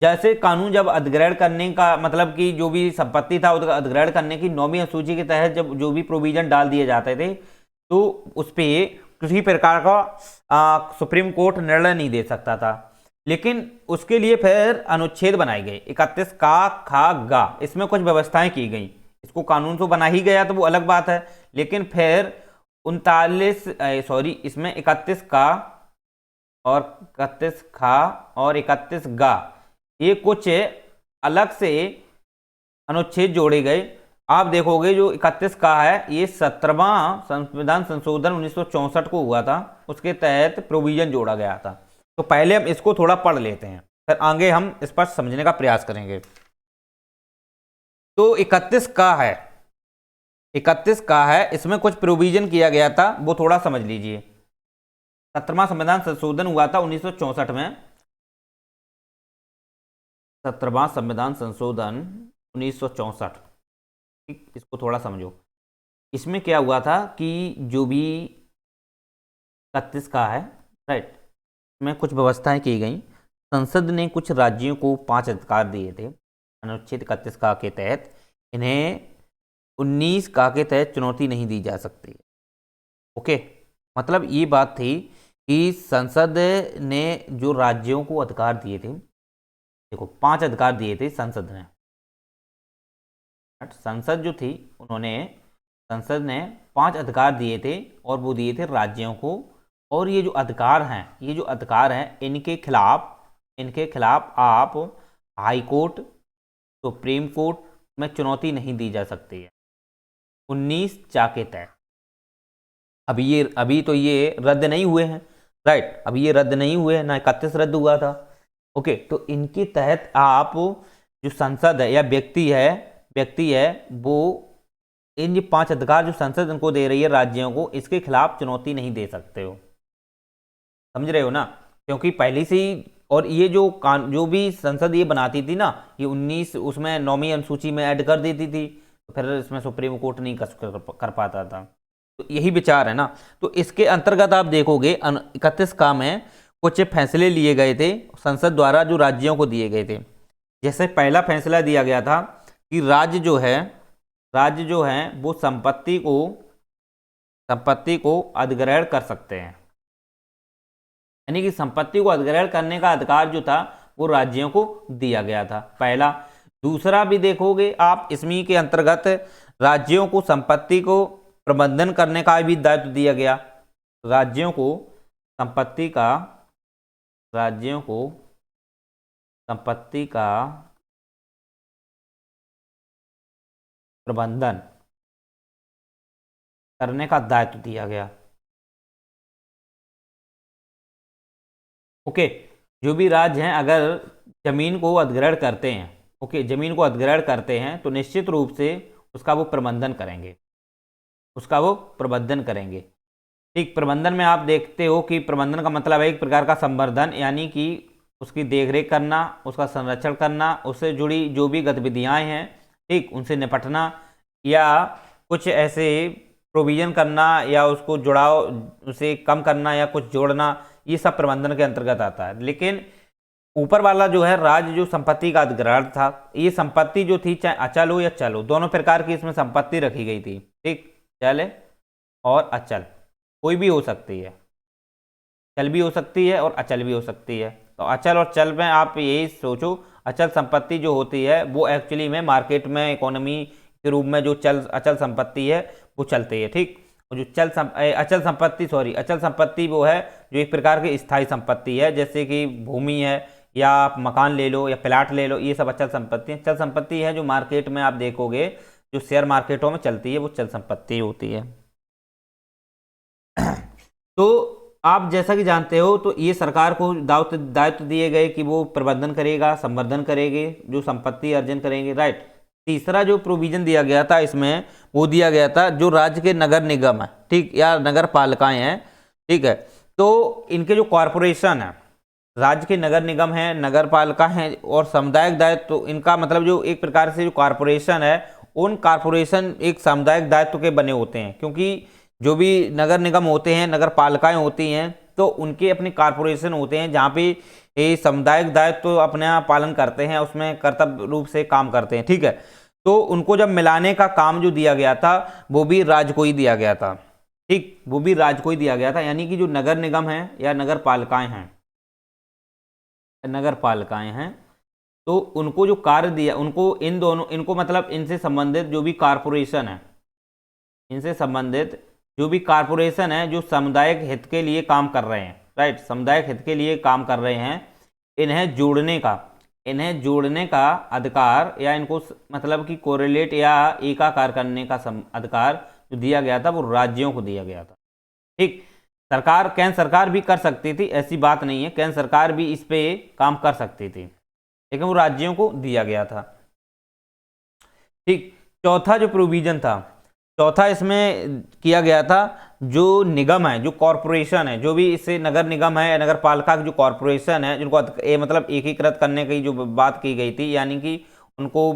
जैसे कानून जब अधिग्रहण करने का मतलब कि जो भी संपत्ति था उसका अधिग्रहण करने की 9वीं अनुसूची के तहत जब जो भी प्रोविजन डाल दिए जाते थे, तो उस पर किसी प्रकार का सुप्रीम कोर्ट निर्णय नहीं दे सकता था। लेकिन उसके लिए फिर अनुच्छेद बनाए गए 31 का खा गा, इसमें कुछ व्यवस्थाएं की गई। इसको कानून तो बना ही गया तो वो अलग बात है, लेकिन फिर 39 इसमें 31 का और 31 खा और 31 गा, ये कुछ अलग से अनुच्छेद जोड़े गए। आप देखोगे जो 31 का है ये 17वां संविधान संशोधन 1964 को हुआ था, उसके तहत प्रोविजन जोड़ा गया था। तो पहले हम इसको थोड़ा पढ़ लेते हैं, फिर आगे हम इस पर समझने का प्रयास करेंगे। तो 31 का है, 31 का है, इसमें कुछ प्रोविजन किया गया था, वो थोड़ा समझ लीजिए। 17वां संविधान संशोधन हुआ था 1964 में, 17वां संविधान संशोधन 1964, ठीक, इसको थोड़ा समझो। इसमें क्या हुआ था कि जो भी 31 का है, राइट, में कुछ व्यवस्थाएं की गई। संसद ने कुछ राज्यों को 5 अधिकार दिए थे अनुच्छेद 31 का के तहत, इन्हें 19 का के तहत चुनौती नहीं दी जा सकती। ओके, मतलब ये बात थी कि संसद ने जो राज्यों को अधिकार दिए थे, देखो 5 अधिकार दिए थे संसद ने। संसद जो थी उन्होंने, संसद ने 5 अधिकार दिए थे और वो दिए थे राज्यों को। और ये जो अधिकार हैं, ये जो अधिकार हैं, इनके खिलाफ आप हाई कोर्ट, सुप्रीम कोर्ट में चुनौती नहीं दी जा सकती है 19 चा के तहत। अभी तो ये रद्द नहीं हुए हैं, राइट, अभी ये रद्द नहीं हुए हैं ना, 31 रद्द हुआ था। ओके, तो इनके तहत आप जो संसद है या व्यक्ति है वो इन 5 अधिकार जो संसद इनको दे रही है राज्यों को, इसके खिलाफ चुनौती नहीं दे सकते हो। समझ रहे हो ना, क्योंकि पहले से ही, और ये जो भी संसद ये बनाती थी ना, ये 19 उसमें 9वीं अनुसूची में ऐड कर देती थी। तो फिर इसमें सुप्रीम कोर्ट नहीं कर पाता था। तो यही विचार है ना। तो इसके अंतर्गत आप देखोगे 31 का में कुछ फैसले लिए गए थे संसद द्वारा जो राज्यों को दिए गए थे। जैसे पहला फैसला दिया गया था कि राज्य जो है वो संपत्ति को अधिग्रहण कर सकते हैं, यानी कि संपत्ति को अधिग्रहण करने का अधिकार जो था वो राज्यों को दिया गया था, पहला। दूसरा भी देखोगे आप इसमें के अंतर्गत राज्यों को संपत्ति को प्रबंधन करने का भी दायित्व दिया गया। राज्यों को संपत्ति का प्रबंधन करने का दायित्व दिया गया। ओके, जो भी राज्य हैं अगर जमीन को अधिग्रहण करते हैं, ओके, जमीन को अधिग्रहण करते हैं तो निश्चित रूप से उसका वो प्रबंधन करेंगे। ठीक, प्रबंधन में आप देखते हो कि प्रबंधन का मतलब है एक प्रकार का संवर्धन, यानी कि उसकी देखरेख करना, उसका संरक्षण करना, उससे जुड़ी जो भी गतिविधियां हैं, ठीक, उनसे निपटना या कुछ ऐसे प्रोविजन करना या उसको जुड़ाव उसे कम करना या कुछ जोड़ना, ये सब प्रबंधन के अंतर्गत आता है। लेकिन ऊपर वाला जो है राज्य जो संपत्ति का अधिग्रहण था, ये संपत्ति जो थी चाहे अचल हो या चल हो, दोनों प्रकार की इसमें संपत्ति रखी गई थी। ठीक, चल और अचल कोई भी हो सकती है, चल भी हो सकती है और अचल भी हो सकती है। तो अचल और चल में आप यही सोचो, अचल संपत्ति जो होती है वो एक्चुअली में मार्केट में इकोनॉमी के रूप में जो अचल संपत्ति है वो चलती है। ठीक, और जो अचल संपत्ति वो है जो एक प्रकार की स्थायी संपत्ति है, जैसे कि भूमि है या आप मकान ले लो या प्लाट ले लो, ये सब अचल संपत्ति है। चल संपत्ति है जो मार्केट में आप देखोगे जो शेयर मार्केटों में चलती है वो चल संपत्ति होती है। तो आप जैसा कि जानते हो तो ये सरकार को दायित्व दिए गए कि वो प्रबंधन करेगा, संवर्धन करेंगे, जो संपत्ति अर्जन करेंगे, राइट। तीसरा जो प्रोविजन दिया गया था इसमें वो दिया गया था जो राज्य के नगर निगम है, ठीक, या नगर पालिकाएं हैं, ठीक है, तो इनके जो कॉरपोरेशन है, राज्य के नगर निगम है, नगर पालिका है और सामुदायिक दायित्व, तो इनका मतलब जो एक प्रकार से जो कॉरपोरेशन है, उन कॉरपोरेशन एक सामुदायिक दायित्व के बने होते हैं, क्योंकि जो भी नगर निगम होते हैं, नगर पालिकाएं होती हैं, तो उनके अपने कॉरपोरेशन होते हैं जहाँ पे ये सामुदायिक दायित्व तो अपना पालन करते हैं, उसमें कर्तव्य रूप से काम करते हैं। ठीक है, तो उनको जब मिलाने का काम जो दिया गया था वो भी राज्य को ही दिया गया था। ठीक, वो भी राज्य को ही दिया गया था, यानी कि जो नगर निगम है या नगर पालिकाएं हैं तो उनको जो कार्य दिया, इनको मतलब इनसे संबंधित जो भी कॉरपोरेशन है, जो सामुदायिक हित के लिए काम कर रहे हैं, राइट, सामुदायिक हित के लिए काम कर रहे हैं, इन्हें जोड़ने का अधिकार या इनको मतलब कि कोरिलेट या एकाकार करने का अधिकार जो दिया गया था वो राज्यों को दिया गया था। ठीक, केंद्र सरकार भी कर सकती थी, ऐसी बात नहीं है, केंद्र सरकार भी इस पे काम कर सकती थी, लेकिन वो राज्यों को दिया गया था। ठीक, चौथा जो प्रोविजन था, चौथा इसमें किया गया था जो निगम है, जो कॉरपोरेशन है, जो भी इससे नगर निगम है, नगर पालिका की जो कॉरपोरेशन है, जिनको मतलब एकीकृत करने की जो बात की गई थी, यानी कि उनको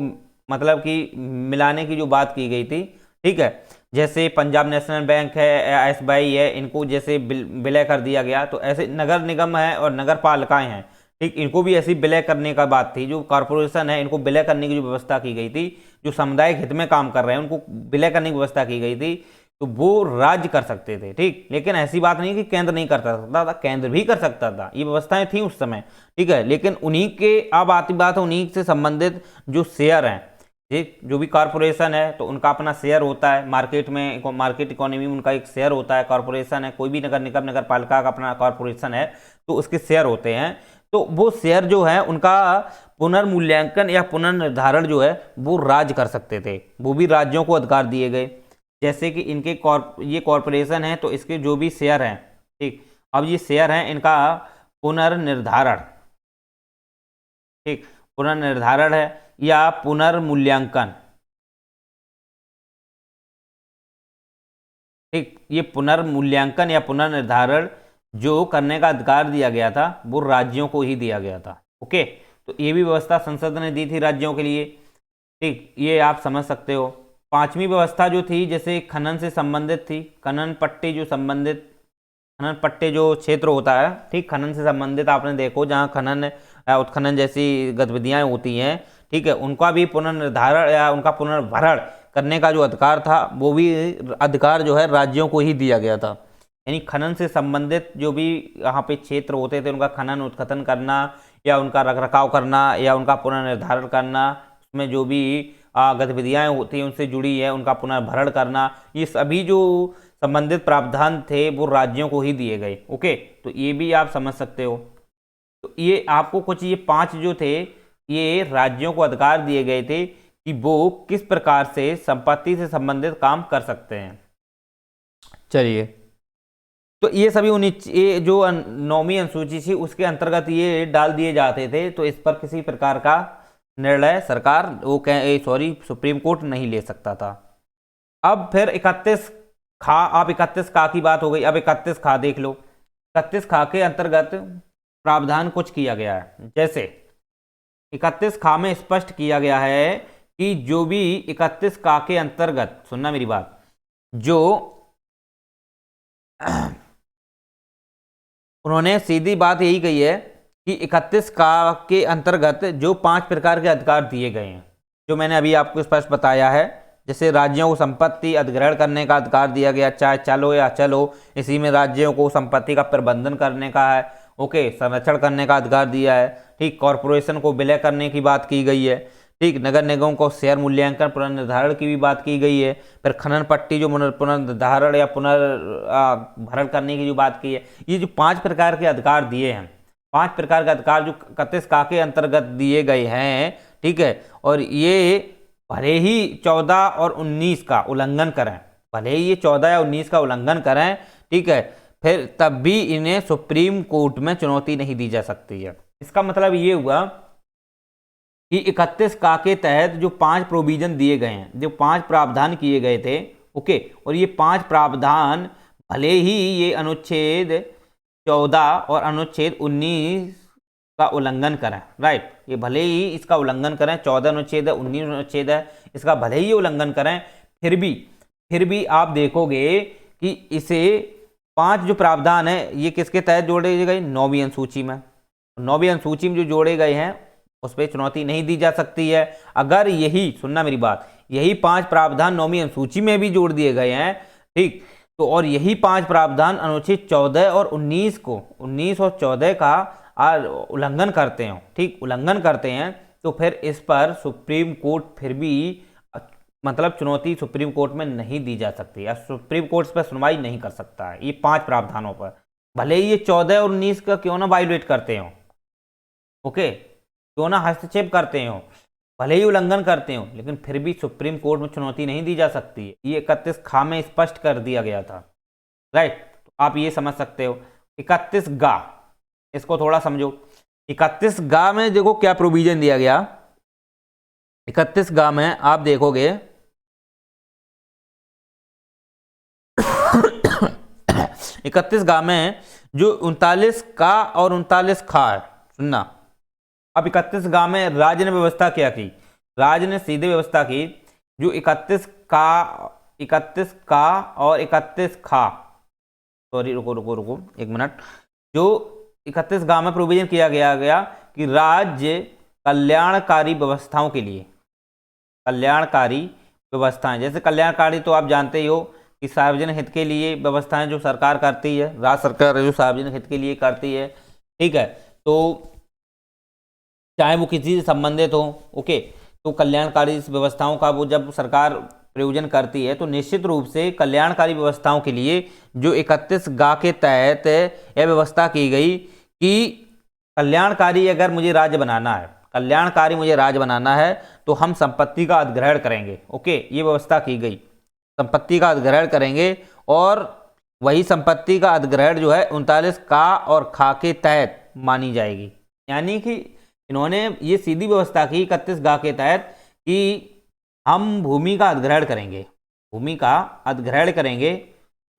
मतलब कि मिलाने की जो बात की गई थी। ठीक है, जैसे पंजाब नेशनल बैंक है, SBI है, इनको जैसे विलय कर दिया गया, तो ऐसे नगर निगम है और नगर पालिकाएं हैं, ठीक, इनको भी ऐसी विलय करने का बात थी। जो कॉरपोरेशन है इनको विलय करने की जो व्यवस्था की गई थी, जो सामुदायिक हित में काम कर रहे हैं उनको विलय करने की व्यवस्था की गई थी, तो वो राज्य कर सकते थे। ठीक, लेकिन ऐसी बात नहीं कि केंद्र नहीं कर सकता था, केंद्र भी कर सकता था, ये व्यवस्थाएं थी उस समय। ठीक है, लेकिन उन्हीं के अब आती बात है, उन्हीं से संबंधित जो शेयर हैं, ठीक, जो भी कॉरपोरेशन है तो उनका अपना शेयर होता है मार्केट में, मार्केट इकोनॉमी में उनका एक शेयर होता है। कॉरपोरेशन है, कोई भी नगर निगम नगर पालिका का अपना कॉरपोरेशन है तो उसके शेयर होते हैं, तो वो शेयर जो है उनका पुनर्मूल्यांकन या पुनर्निर्धारण जो है वो राज्य कर सकते थे, वो भी राज्यों को अधिकार दिए गए। जैसे कि इनके ये कॉरपोरेशन है तो इसके जो भी शेयर हैं, ठीक, अब ये शेयर हैं इनका पुनर्निर्धारण, ठीक, पुनर्निर्धारण है या पुनर्मूल्यांकन, ठीक, ये पुनर्मूल्यांकन या पुनर्निर्धारण जो करने का अधिकार दिया गया था वो राज्यों को ही दिया गया था। ओके, तो ये भी व्यवस्था संसद ने दी थी राज्यों के लिए। ठीक, ये आप समझ सकते हो। पांचवी व्यवस्था जो थी जैसे खनन से संबंधित थी, खनन पट्टे जो क्षेत्र होता है, ठीक, खनन से संबंधित आपने देखो जहाँ खनन उत्खनन जैसी गतिविधियां होती हैं, ठीक है, उनका भी पुनर्निर्धारण या उनका पुनर्भरण करने का जो अधिकार था वो भी अधिकार जो है राज्यों को ही दिया गया था। यानी खनन से संबंधित जो भी यहाँ पे क्षेत्र होते थे उनका खनन उत्खनन करना या उनका रखरखाव करना या उनका पुनर्निर्धारण करना, उसमें जो भी गतिविधियां होती हैं उनसे जुड़ी है उनका पुनर्भरण करना, ये सभी जो संबंधित प्रावधान थे वो राज्यों को ही दिए गए। ओके, तो ये भी आप समझ सकते हो। तो ये आपको कुछ ये 5 जो थे ये राज्यों को अधिकार दिए गए थे कि वो किस प्रकार से संपत्ति से संबंधित काम कर सकते हैं। चलिए, तो ये सभी ये जो 9वीं अनुसूची थी उसके अंतर्गत ये डाल दिए जाते थे, तो इस पर किसी प्रकार का निर्णय सरकार सुप्रीम कोर्ट नहीं ले सकता था। अब फिर 31 खा, अब 31 का की बात हो गई, अब 31 खा देख लो। 31 खा के अंतर्गत प्रावधान कुछ किया गया है, जैसे 31 खा में स्पष्ट किया गया है कि जो भी 31 का के अंतर्गत, सुनना मेरी बात, जो उन्होंने सीधी बात यही कही है कि 31 का के अंतर्गत जो 5 प्रकार के अधिकार दिए गए हैं, जो मैंने अभी आपको स्पष्ट बताया है, जैसे राज्यों को संपत्ति अधिग्रहण करने का अधिकार दिया गया, चाहे चलो या चलो, इसी में राज्यों को संपत्ति का प्रबंधन करने का है, ओके, संरक्षण करने का अधिकार दिया है, ठीक, कॉरपोरेशन को विलय करने की बात की गई है, ठीक, नगर निगमों को शेयर मूल्यांकन पुनर्निर्धारण की भी बात की गई है, फिर खनन पट्टी जो पुनर्निर्धारण या पुनर्भरण करने की जो बात की है, ये जो 5 प्रकार के अधिकार दिए हैं, 5 प्रकार के अधिकार जो 31 का के अंतर्गत दिए गए हैं, ठीक है, और ये भले ही 14 और 19 का उल्लंघन करें, भले ही ये 14 या 19 का उल्लंघन करें, ठीक है, फिर तब भी इन्हें सुप्रीम कोर्ट में चुनौती नहीं दी जा सकती है। इसका मतलब ये हुआ कि 31 का के तहत जो 5 प्रोविजन दिए गए हैं, जो 5 प्रावधान किए गए थे, ओके, और ये 5 प्रावधान भले ही ये अनुच्छेद 14 और अनुच्छेद 19 का उल्लंघन करें, राइट, ये भले ही इसका उल्लंघन करें, 14 अनुच्छेद है, 19 अनुच्छेद है, इसका भले ही ये उल्लंघन करें, फिर भी आप देखोगे कि इसे 5 जो प्रावधान है ये किसके तहत जोड़े गए, 9वीं अनुसूची में। 9वीं अनुसूची में जो जोड़े गए हैं उस पर चुनौती नहीं दी जा सकती है। अगर यही, सुनना मेरी बात, यही 5 प्रावधान 9वीं अनुसूची में भी जोड़ दिए गए हैं, ठीक, तो और यही 5 प्रावधान अनुच्छेद 14 और 19 को, 19 और 14 का उल्लंघन करते हैं, ठीक, उल्लंघन करते हैं, तो फिर इस पर सुप्रीम कोर्ट फिर भी मतलब चुनौती सुप्रीम कोर्ट में नहीं दी जा सकती है, सुप्रीम कोर्ट पर सुनवाई नहीं कर सकता है ये 5 प्रावधानों पर, भले ही ये 14 और 19 का क्यों ना वायलेट करते हो, ओके, क्यों ना हस्तक्षेप करते हो, भले ही उल्लंघन करते हो, लेकिन फिर भी सुप्रीम कोर्ट में चुनौती नहीं दी जा सकती है। ये 31 खा में स्पष्ट कर दिया गया था, राइट, तो आप ये समझ सकते हो। 31 गा, इसको थोड़ा समझो। 31 गा में देखो क्या प्रोविजन दिया गया। 31 गा में आप देखोगे 31 गा में जो 39 का और 39 खा है, सुनना। अब 31 गा में राज्य ने व्यवस्था क्या की, राज्य ने सीधे व्यवस्था की जो 31 का और 31 खा, सॉरी रुको एक मिनट, जो 31 गा में प्रोविजन किया गया कि राज्य कल्याणकारी व्यवस्थाओं के लिए, कल्याणकारी व्यवस्थाएं, जैसे कल्याणकारी तो आप जानते ही हो कि सार्वजनिक हित के लिए व्यवस्थाएं जो सरकार करती है, राज्य सरकार जो सार्वजनिक हित के लिए करती है, ठीक है, तो चाहे वो किसी से संबंधित हो, ओके, तो कल्याणकारी व्यवस्थाओं का वो जब सरकार प्रयोजन करती है तो निश्चित रूप से कल्याणकारी व्यवस्थाओं के लिए जो 31 गा के तहत यह व्यवस्था की गई कि कल्याणकारी अगर मुझे राज्य बनाना है, कल्याणकारी मुझे राज्य बनाना है तो हम संपत्ति का अधिग्रहण करेंगे, ओके, ये व्यवस्था की गई, संपत्ति का अधिग्रहण करेंगे और वही संपत्ति का अधिग्रहण जो है 39 का और खा के तहत मानी जाएगी। यानी कि इन्होंने ये सीधी व्यवस्था की 31 गा के तहत कि हम भूमि का अधिग्रहण करेंगे, भूमि का अधिग्रहण करेंगे,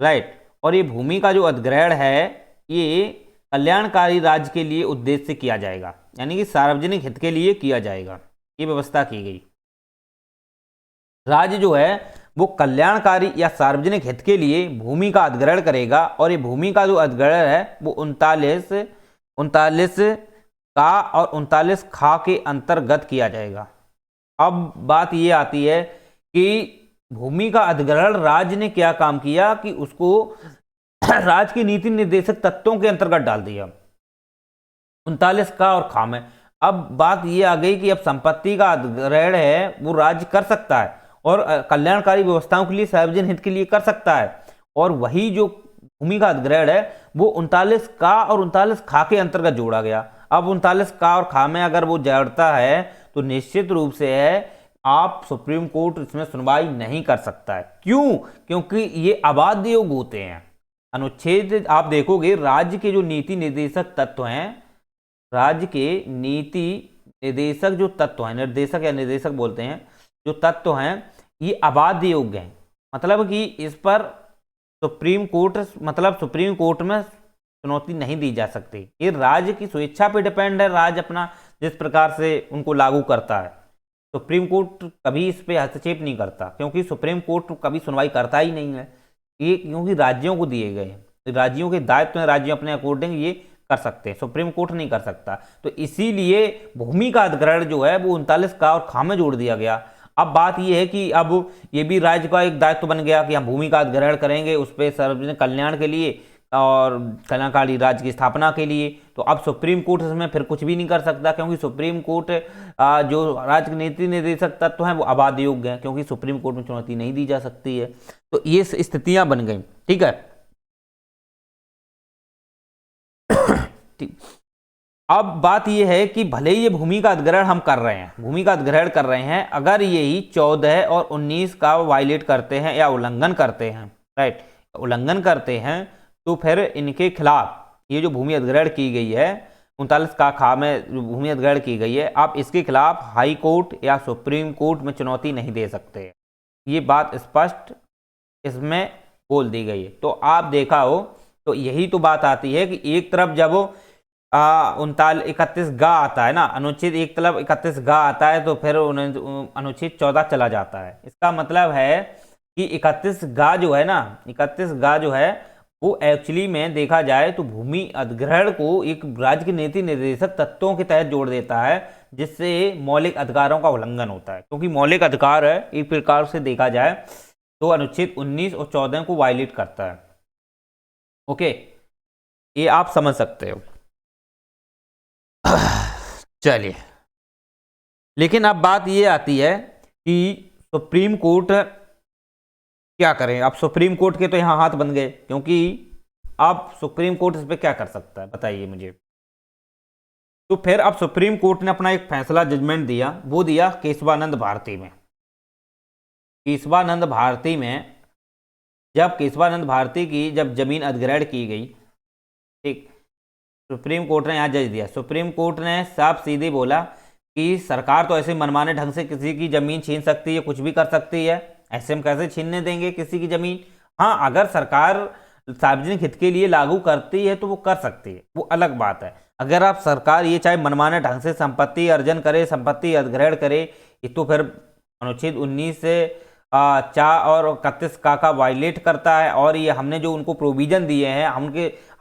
राइट, और ये भूमि का जो अधिग्रहण है ये कल्याणकारी राज्य के लिए उद्देश्य से किया जाएगा, यानी कि सार्वजनिक हित के लिए किया जाएगा, ये व्यवस्था की गई। राज्य जो है वो कल्याणकारी या सार्वजनिक हित के लिए भूमि का अधिग्रहण करेगा, और ये भूमि का जो अधिग्रहण है वो 39 का और 39 खा के अंतर्गत किया जाएगा। अब बात ये आती है कि भूमि का अधिग्रहण राज्य ने क्या काम किया कि उसको राज्य की नीति निर्देशक तत्वों के अंतर्गत डाल दिया, 39 का और खा में। अब बात ये आ गई कि अब संपत्ति का अधिग्रहण है वो राज्य कर सकता है और कल्याणकारी व्यवस्थाओं के लिए, सार्वजनिक हित के लिए कर सकता है, और वही जो भूमि का अधिग्रहण है वो 39 का और 39 खा के अंतर्गत जोड़ा गया। अब 39 का और खा में अगर वो जोड़ता है तो निश्चित रूप से है आप सुप्रीम कोर्ट इसमें सुनवाई नहीं कर सकता है। क्यों? क्योंकि ये अबाध्य योग होते हैं। अनुच्छेद आप देखोगे, राज्य के जो नीति निर्देशक तत्व हैं, राज्य के नीति निर्देशक जो तत्व हैं, निर्देशक या निर्देशक बोलते हैं, जो तत्व हैं ये अबाध्य योग्य हैं। मतलब कि इस पर सुप्रीम कोर्ट में चुनौती नहीं दी जा सकती। ये राज्य की स्वेच्छा पे डिपेंड है, राज्य अपना जिस प्रकार से उनको लागू करता है। सुप्रीम कोर्ट कभी इस पे हस्तक्षेप नहीं करता, क्योंकि सुप्रीम कोर्ट कभी सुनवाई करता ही नहीं है। ये क्योंकि राज्यों को दिए गए हैं, राज्यों के दायित्व हैं, राज्य अपने अकॉर्डिंग ये कर सकते हैं, सुप्रीम कोर्ट नहीं कर सकता। तो इसीलिए भूमि का अधिग्रहण जो है वो 39 का और खा में जोड़ दिया गया। अब बात यह है कि अब ये भी राज्य का एक दायित्व बन गया कि हम भूमि का अधिग्रहण करेंगे उस पर सार्वजनिक कल्याण के लिए और कल्याणकारी राज्य की स्थापना के लिए। तो अब सुप्रीम कोर्ट इसमें फिर कुछ भी नहीं कर सकता, क्योंकि सुप्रीम कोर्ट जो राज्य के नीति निर्देशक तत्व हैं वो अबाध्य योग्य हैं, क्योंकि सुप्रीम कोर्ट में चुनौती नहीं दी जा सकती है। तो ये स्थितियां बन गई। ठीक है, ठीक। अब बात यह है कि भले ही ये भूमि का अधिग्रहण हम कर रहे हैं, भूमि का अधिग्रहण कर रहे हैं, अगर यही 14 और 19 का वायलेट करते हैं या उल्लंघन करते हैं, राइट, उल्लंघन करते हैं, तो फिर इनके खिलाफ ये जो भूमि अधिग्रहण की गई है 39 का खा में जो भूमि अधिग्रहण की गई है, आप इसके खिलाफ हाई कोर्ट या सुप्रीम कोर्ट में चुनौती नहीं दे सकते। ये बात स्पष्ट इसमें बोल दी गई है। तो आप देखा हो तो यही तो बात आती है कि एक तरफ जब 31 गा आता है ना, अनुच्छेद एक तरफ 31 गा आता है तो फिर अनुच्छेद 14 चला जाता है। इसका मतलब है कि 31 गा जो है ना, 31 गा जो है वो एक्चुअली में देखा जाए तो भूमि अधिग्रहण को एक राज्य के नीति निर्देशक तत्वों के तहत जोड़ देता है, जिससे मौलिक अधिकारों का उल्लंघन होता है। क्योंकि मौलिक अधिकार है, एक प्रकार से देखा जाए तो अनुच्छेद 19 और 14 को वायलेट करता है। ओके, ये आप समझ सकते हो। चलिए, लेकिन अब बात ये आती है कि सुप्रीम कोर्ट क्या करें। अब सुप्रीम कोर्ट के तो यहां हाथ बन गए, क्योंकि अब सुप्रीम कोर्ट इस पर क्या कर सकता है बताइए मुझे। तो फिर अब सुप्रीम कोर्ट ने अपना एक फैसला, जजमेंट दिया, वो दिया केशवानंद भारती में। केशवानंद भारती में जब केशवानंद भारती की जब जमीन अधिग्रहण की गई, ठीक, सुप्रीम कोर्ट ने यहाँ जज दिया। सुप्रीम कोर्ट ने साफ सीधे बोला कि सरकार तो ऐसे मनमाने ढंग से किसी की जमीन छीन सकती है, कुछ भी कर सकती है, ऐसे हम कैसे छीनने देंगे किसी की जमीन। हाँ, अगर सरकार सार्वजनिक हित के लिए लागू करती है तो वो कर सकती है, वो अलग बात है। अगर आप सरकार ये चाहे मनमाने ढंग से संपत्ति अर्जन करे, संपत्ति अधिग्रहण करे, ये तो फिर अनुच्छेद 19 से 4 और 31 का वायलेट करता है। और ये हमने जो उनको प्रोविजन दिए हैं,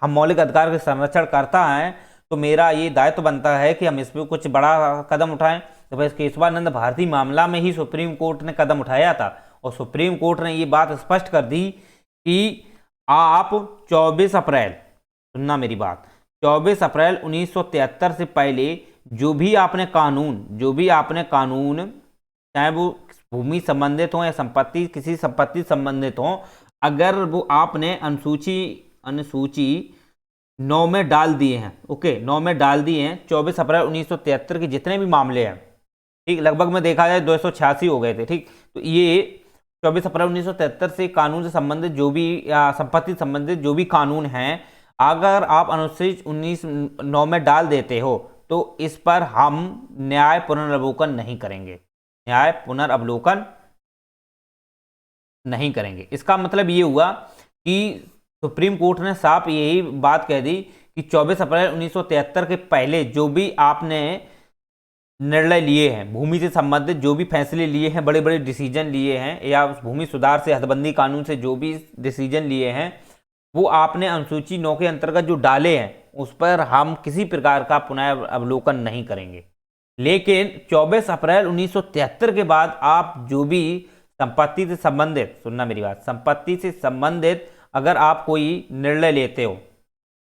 हम मौलिक अधिकार के संरक्षण करता है, तो मेरा ये दायित्व बनता है कि हम इस पर कुछ बड़ा कदम उठाएं। तो बस केशवानंद भारती मामला में ही सुप्रीम कोर्ट ने कदम उठाया था, और सुप्रीम कोर्ट ने ये बात स्पष्ट कर दी कि आप 24 अप्रैल, सुनना मेरी बात, 24 अप्रैल 1973 से पहले जो भी आपने कानून, चाहे वो भूमि संबंधित हो या संपत्ति, किसी संपत्ति संबंधित हो, अगर वो आपने अनुसूची 9 में डाल दिए हैं, ओके, 9 में डाल दिए हैं, 24 अप्रैल 1973 के जितने भी मामले हैं, ठीक, लगभग में देखा जाए 286 हो गए थे, ठीक। तो ये 24 अप्रैल 1973 से कानून से संबंधित जो भी संपत्ति संबंधित जो भी कानून हैं, अगर आप अनुच्छेद 19(9) में डाल देते हो तो इस पर हम न्याय पुनर्अवलोकन नहीं करेंगे, न्याय पुनर्अवलोकन नहीं करेंगे। इसका मतलब ये हुआ कि सुप्रीम कोर्ट ने साफ यही बात कह दी कि 24 अप्रैल 1973 के पहले जो भी आपने निर्णय लिए हैं, भूमि से संबंधित जो भी फैसले लिए हैं, बड़े बड़े डिसीजन लिए हैं, या भूमि सुधार से हदबंदी कानून से जो भी डिसीजन लिए हैं, वो आपने अनुसूची 9 के अंतर्गत जो डाले हैं उस पर हम किसी प्रकार का पुनः अवलोकन नहीं करेंगे। लेकिन 24 अप्रैल 1973 के बाद आप जो भी संपत्ति से संबंधित, सुनना मेरी बात, संपत्ति से संबंधित अगर आप कोई निर्णय लेते हो,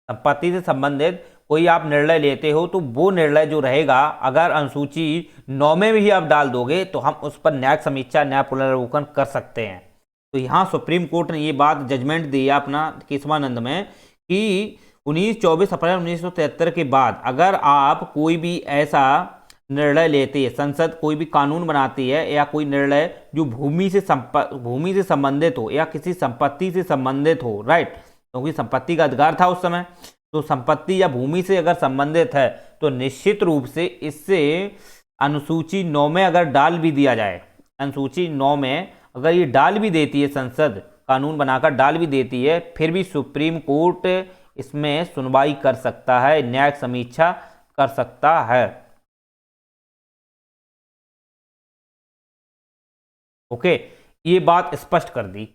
संपत्ति से संबंधित कोई आप निर्णय लेते हो, तो वो निर्णय जो रहेगा अगर अनुसूची 9 में भी आप डाल दोगे तो हम उस पर न्यायिक समीक्षा, न्याय पुनर्विलोकन कर सकते हैं। तो यहाँ सुप्रीम कोर्ट ने ये बात जजमेंट दिया अपना केशवानंद में कि 24 अप्रैल 1973 के बाद अगर आप कोई भी ऐसा निर्णय लेते हैं, संसद कोई भी कानून बनाती है या कोई निर्णय जो भूमि से संबंधित हो या किसी संपत्ति से संबंधित हो, राइट, क्योंकि संपत्ति का अधिकार था उस समय, तो संपत्ति या भूमि से अगर संबंधित है तो निश्चित रूप से इससे अनुसूची 9 में अगर डाल भी दिया जाए, अनुसूची 9 में अगर ये डाल भी देती है, संसद कानून बनाकर डाल भी देती है, फिर भी सुप्रीम कोर्ट इसमें सुनवाई कर सकता है, न्यायिक समीक्षा कर सकता है। ओके, ये बात स्पष्ट कर दी।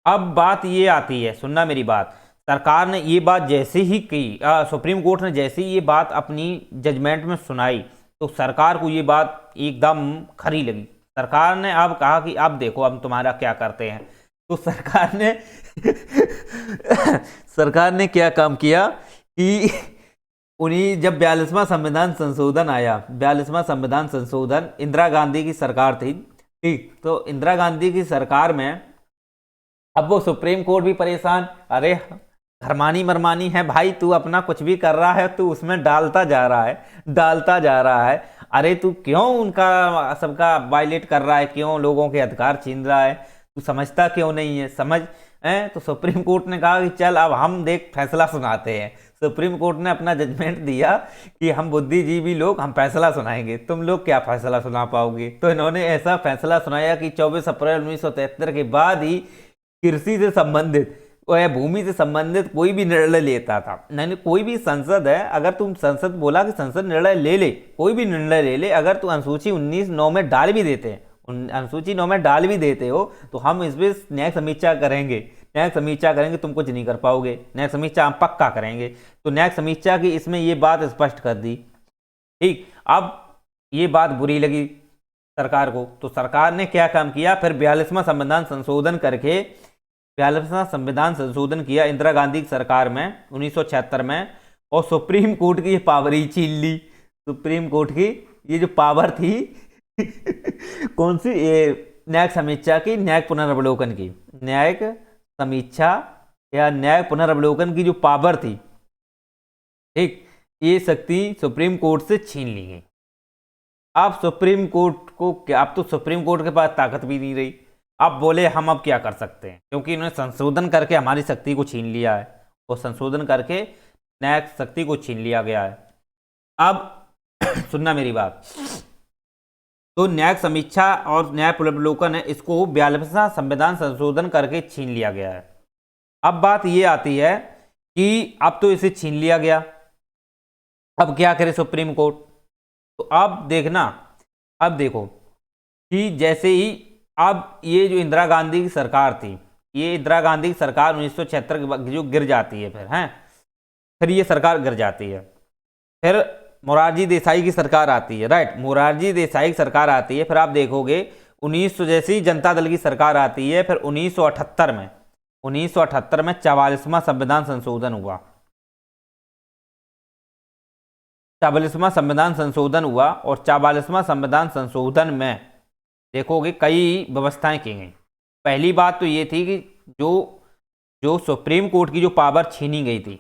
अब बात ये आती है, सुनना मेरी बात, सरकार ने ये बात जैसे ही की, सुप्रीम कोर्ट ने जैसे ही ये बात अपनी जजमेंट में सुनाई तो सरकार को ये बात एकदम खरी लगी। सरकार ने अब कहा कि अब देखो अब तुम्हारा क्या करते हैं। तो सरकार ने क्या काम किया कि उन्हीं जब 42वां संविधान संशोधन आया, 42वां संविधान संशोधन, इंदिरा गांधी की सरकार थी, ठीक, तो इंदिरा गांधी की सरकार में अब वो सुप्रीम कोर्ट भी परेशान, अरे घरमानी मरमानी है भाई, तू अपना कुछ भी कर रहा है, तू उसमें डालता जा रहा है, अरे तू क्यों उनका सबका वायलेट कर रहा है, क्यों लोगों के अधिकार छीन रहा है, तू समझता क्यों नहीं है, समझ है। तो सुप्रीम कोर्ट ने कहा कि चल अब हम देख फैसला सुनाते हैं। सुप्रीम कोर्ट ने अपना जजमेंट दिया कि हम बुद्धिजीवी लोग हम फैसला सुनाएंगे, तुम लोग क्या फैसला सुना पाओगे। तो इन्होंने ऐसा फैसला सुनाया कि 24 अप्रैल 1973 के बाद ही कृषि से संबंधित या भूमि से संबंधित कोई भी निर्णय लेता था, नहीं कोई भी संसद है, अगर तुम संसद बोला कि संसद निर्णय ले ले, कोई भी निर्णय ले ले, अगर तुम अनुसूची 19(9) में डाल भी देते हैं, अनुसूची 9 में डाल भी देते हो तो हम इस पर न्यायिक समीक्षा करेंगे, तुम कुछ नहीं कर पाओगे, न्यायिक समीक्षा हम पक्का करेंगे। तो न्यायिक समीक्षा की इसमें ये बात स्पष्ट कर दी, ठीक। अब ये बात बुरी लगी सरकार को, तो सरकार ने क्या काम किया, फिर 42वां संविधान संशोधन करके 42वां संविधान संशोधन किया इंदिरा गांधी की सरकार में 1976 में, और सुप्रीम कोर्ट की ये पावर ही छीन ली। सुप्रीम कोर्ट की ये जो पावर थी कौन सी, ये न्यायिक समीक्षा की, न्यायिक पुनर्वलोकन की, न्यायिक समीक्षा या न्यायिक पुनर्वलोकन की जो पावर थी, ठीक, ये शक्ति सुप्रीम कोर्ट से छीन ली गई। अब सुप्रीम कोर्ट को क्या, अब तो सुप्रीम कोर्ट के पास ताकत भी नहीं रही। अब बोले हम अब क्या कर सकते हैं, क्योंकि इन्होंने संशोधन करके हमारी शक्ति को छीन लिया है, और संशोधन करके न्यायिक शक्ति को छीन लिया गया है। अब सुनना मेरी बात, तो न्यायिक समीक्षा और न्याय पुनर्वलोकन है, इसको 42वां संविधान संशोधन करके छीन लिया गया है। अब बात ये आती है कि अब तो इसे छीन लिया गया, अब क्या करे सुप्रीम कोर्ट। तो अब देखना, अब देखो कि जैसे ही अब ये जो इंदिरा गांधी की सरकार थी, ये इंदिरा गांधी की सरकार 1976 के बाद जो गिर जाती है, फिर ये सरकार गिर जाती है, फिर मोरारजी देसाई की सरकार आती है, राइट, मोरारजी देसाई की सरकार आती है, फिर आप देखोगे 1900 जैसी जनता दल की सरकार आती है, फिर 1978 में 44वां संविधान संशोधन हुआ, 44वां संविधान संशोधन हुआ, और 44वां संविधान संशोधन में देखोगे कई व्यवस्थाएं की गई। पहली बात तो ये थी कि जो सुप्रीम कोर्ट की जो पावर छीनी गई थी,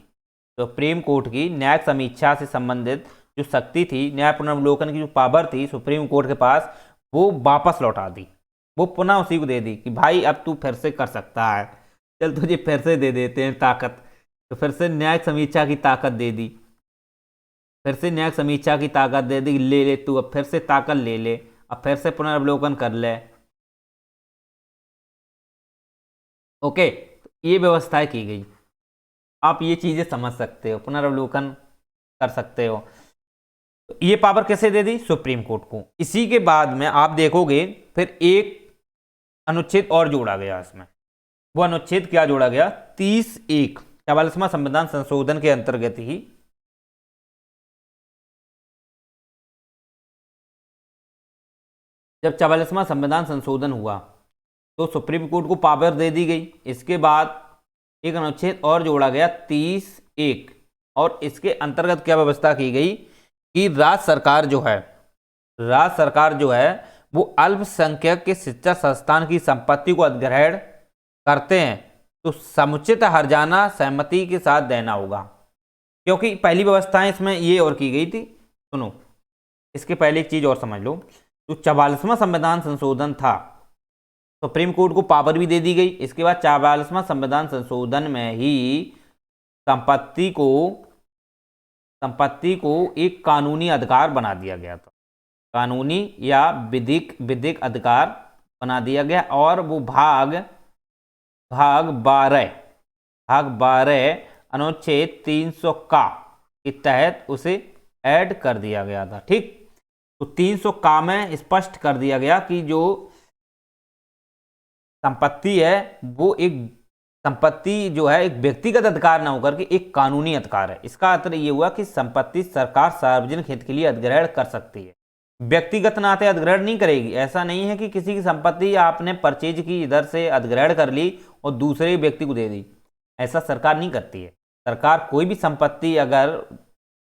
सुप्रीम कोर्ट की न्यायिक समीक्षा से संबंधित जो शक्ति थी, न्याय पुनर्वलोकन की जो पावर थी सुप्रीम कोर्ट के पास, वो वापस लौटा दी, वो पुनः उसी को दे दी कि भाई अब तू फिर से कर सकता है, चल तुझे फिर से दे देते हैं ताकत। तो फिर से न्यायिक समीक्षा की ताकत दे दी, फिर से न्यायिक समीक्षा की ताकत दे दी, ले ले तू अब फिर से ताकत ले ले, अब फिर से पुनर्वलोकन कर ले। ओके, ये व्यवस्थाएं की गई। आप ये चीजें समझ सकते हो, पुनर्वलोकन कर सकते हो। तो ये पावर कैसे दे दी? सुप्रीम कोर्ट को। इसी के बाद में आप देखोगे फिर एक अनुच्छेद और जोड़ा गया इसमें। वो अनुच्छेद क्या जोड़ा गया? 30(1) 44वां संविधान संशोधन के अंतर्गत ही जब 44वां संविधान संशोधन हुआ तो सुप्रीम कोर्ट को पावर दे दी गई। इसके बाद एक अनुच्छेद और जोड़ा गया 30(1) और इसके अंतर्गत क्या व्यवस्था की गई कि राज्य सरकार जो है वो अल्पसंख्यक के शिक्षा संस्थान की संपत्ति को अधिग्रहण करते हैं तो समुचित हर्जाना सहमति के साथ देना होगा। क्योंकि पहली व्यवस्थाएं इसमें ये और की गई थी। सुनो, इसके पहले एक चीज और समझ लो। जो 44वां संविधान संशोधन था, सुप्रीम कोर्ट को पावर भी दे दी गई। इसके बाद 44वां संविधान संशोधन में ही संपत्ति को एक कानूनी अधिकार बना दिया गया था। कानूनी या विधिक अधिकार बना दिया गया और वो भाग 12 अनुच्छेद 300 का के तहत उसे ऐड कर दिया गया था। ठीक, तो 300 का में स्पष्ट कर दिया गया कि जो संपत्ति है वो एक व्यक्तिगत अधिकार ना होकर के एक कानूनी अधिकार है। इसका अर्थ ये हुआ कि संपत्ति सरकार सार्वजनिक हित के लिए अधिग्रहण कर सकती है, व्यक्तिगत नाते अधिग्रहण नहीं करेगी। ऐसा नहीं है कि किसी की संपत्ति आपने परचेज की, इधर से अधिग्रहण कर ली और दूसरे व्यक्ति को दे दी। ऐसा सरकार नहीं करती है। सरकार कोई भी संपत्ति अगर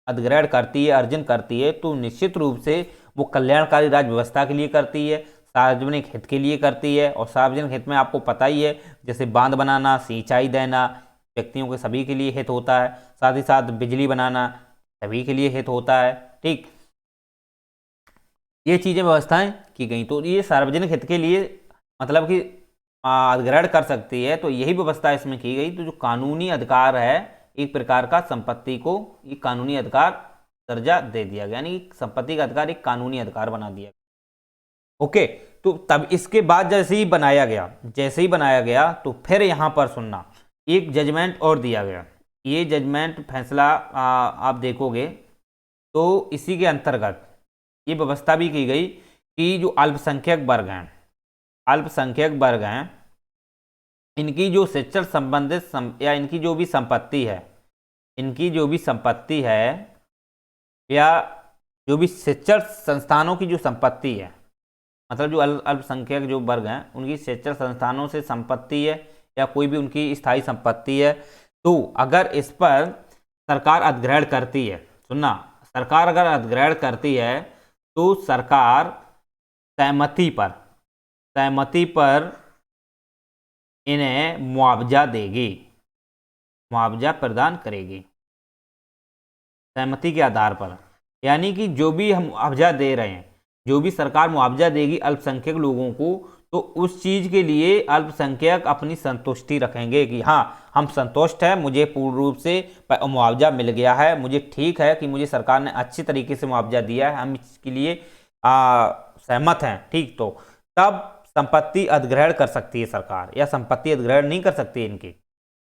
अधिग्रहण करती है, अर्जन करती है, तो निश्चित रूप से वो कल्याणकारी राज्य व्यवस्था के लिए करती है, सार्वजनिक हित के लिए करती है। और सार्वजनिक हित में आपको पता ही है, जैसे बांध बनाना, सिंचाई देना, व्यक्तियों के सभी के लिए हित होता है। साथ ही साथ बिजली बनाना सभी के लिए हित होता है। ठीक, ये चीजें व्यवस्थाएं की गई। तो ये सार्वजनिक हित के लिए मतलब कि अधिग्रहण कर सकती है, तो यही व्यवस्था इसमें की गई। तो जो कानूनी अधिकार है, एक प्रकार का संपत्ति को ये कानूनी अधिकार दर्जा दे दिया गया, यानी संपत्ति का अधिकार एक कानूनी अधिकार बना दिया। ओके, तो तब इसके बाद जैसे ही बनाया गया तो फिर यहां पर सुनना, एक जजमेंट और दिया गया। ये जजमेंट फैसला आप देखोगे तो इसी के अंतर्गत ये व्यवस्था भी की गई कि जो अल्पसंख्यक वर्ग हैं, इनकी जो शिक्षण संबंधित या इनकी जो भी संपत्ति है या जो भी शिक्षण संस्थानों की जो संपत्ति है, मतलब जो अल्पसंख्यक जो वर्ग हैं उनकी शिक्षण संस्थानों से संपत्ति है या कोई भी उनकी स्थायी संपत्ति है, तो अगर इस पर सरकार अधिग्रहण करती है, सुनना, सरकार अगर अधिग्रहण करती है तो सरकार सहमति पर इन्हें मुआवजा प्रदान करेगी सहमति के आधार पर। यानी कि जो भी हम मुआवजा दे रहे हैं, जो भी सरकार मुआवजा देगी अल्पसंख्यक लोगों को, तो उस चीज के लिए अल्पसंख्यक अपनी संतुष्टि रखेंगे कि हाँ, हम संतुष्ट हैं, मुझे पूर्ण रूप से मुआवजा मिल गया है, मुझे ठीक है कि मुझे सरकार ने अच्छी तरीके से मुआवजा दिया है, हम इसके लिए सहमत हैं। ठीक, तो तब संपत्ति अधिग्रहण कर सकती है सरकार, या संपत्ति अधिग्रहण नहीं कर सकती इनकी।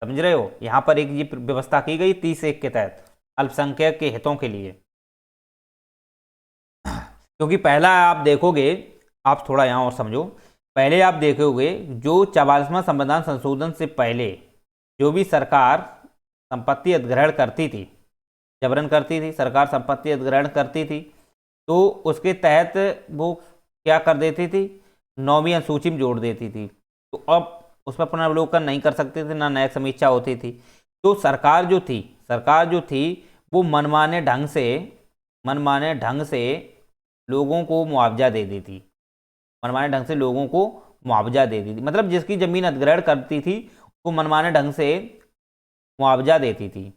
समझ रहे हो? यहां पर एक ये व्यवस्था की गई 30(1) के तहत अल्पसंख्यक के हितों के लिए। क्योंकि पहला आप देखोगे, आप थोड़ा यहां और समझो, पहले आप देखोगे जो 44वां संविधान संशोधन से पहले जो भी सरकार संपत्ति अधिग्रहण करती थी, जबरन करती थी, सरकार संपत्ति अधिग्रहण करती थी, तो उसके तहत वो क्या कर देती थी, 9वीं अनुसूची में जोड़ देती थी। तो अब उसमें पुनर्वलोकन नहीं कर सकते थे, ना न्यायिक समीक्षा होती थी। तो सरकार जो थी वो मनमाने ढंग से लोगों को मुआवजा दे देती, मतलब जिसकी जमीन अधिग्रहण करती थी वो मनमाने ढंग से मुआवजा देती थी।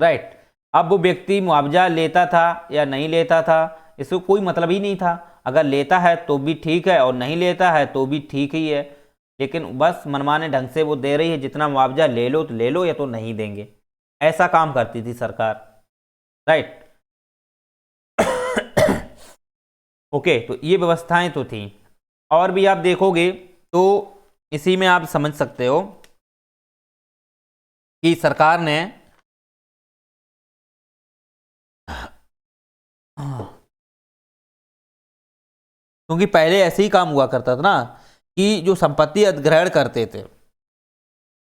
राइट, अब वो व्यक्ति मुआवजा लेता था या नहीं लेता था, इसको कोई मतलब ही नहीं था। अगर लेता है तो भी ठीक है और नहीं लेता है तो भी ठीक ही है, लेकिन बस मनमाने ढंग से वो दे रही है, जितना मुआवजा ले लो तो ले लो या तो नहीं देंगे, ऐसा काम करती थी सरकार। राइट, ओके, तो ये व्यवस्थाएं तो थी। और भी आप देखोगे तो इसी में आप समझ सकते हो कि सरकार ने क्योंकि पहले ऐसे ही काम हुआ करता था ना कि जो संपत्ति अधिग्रहण करते थे,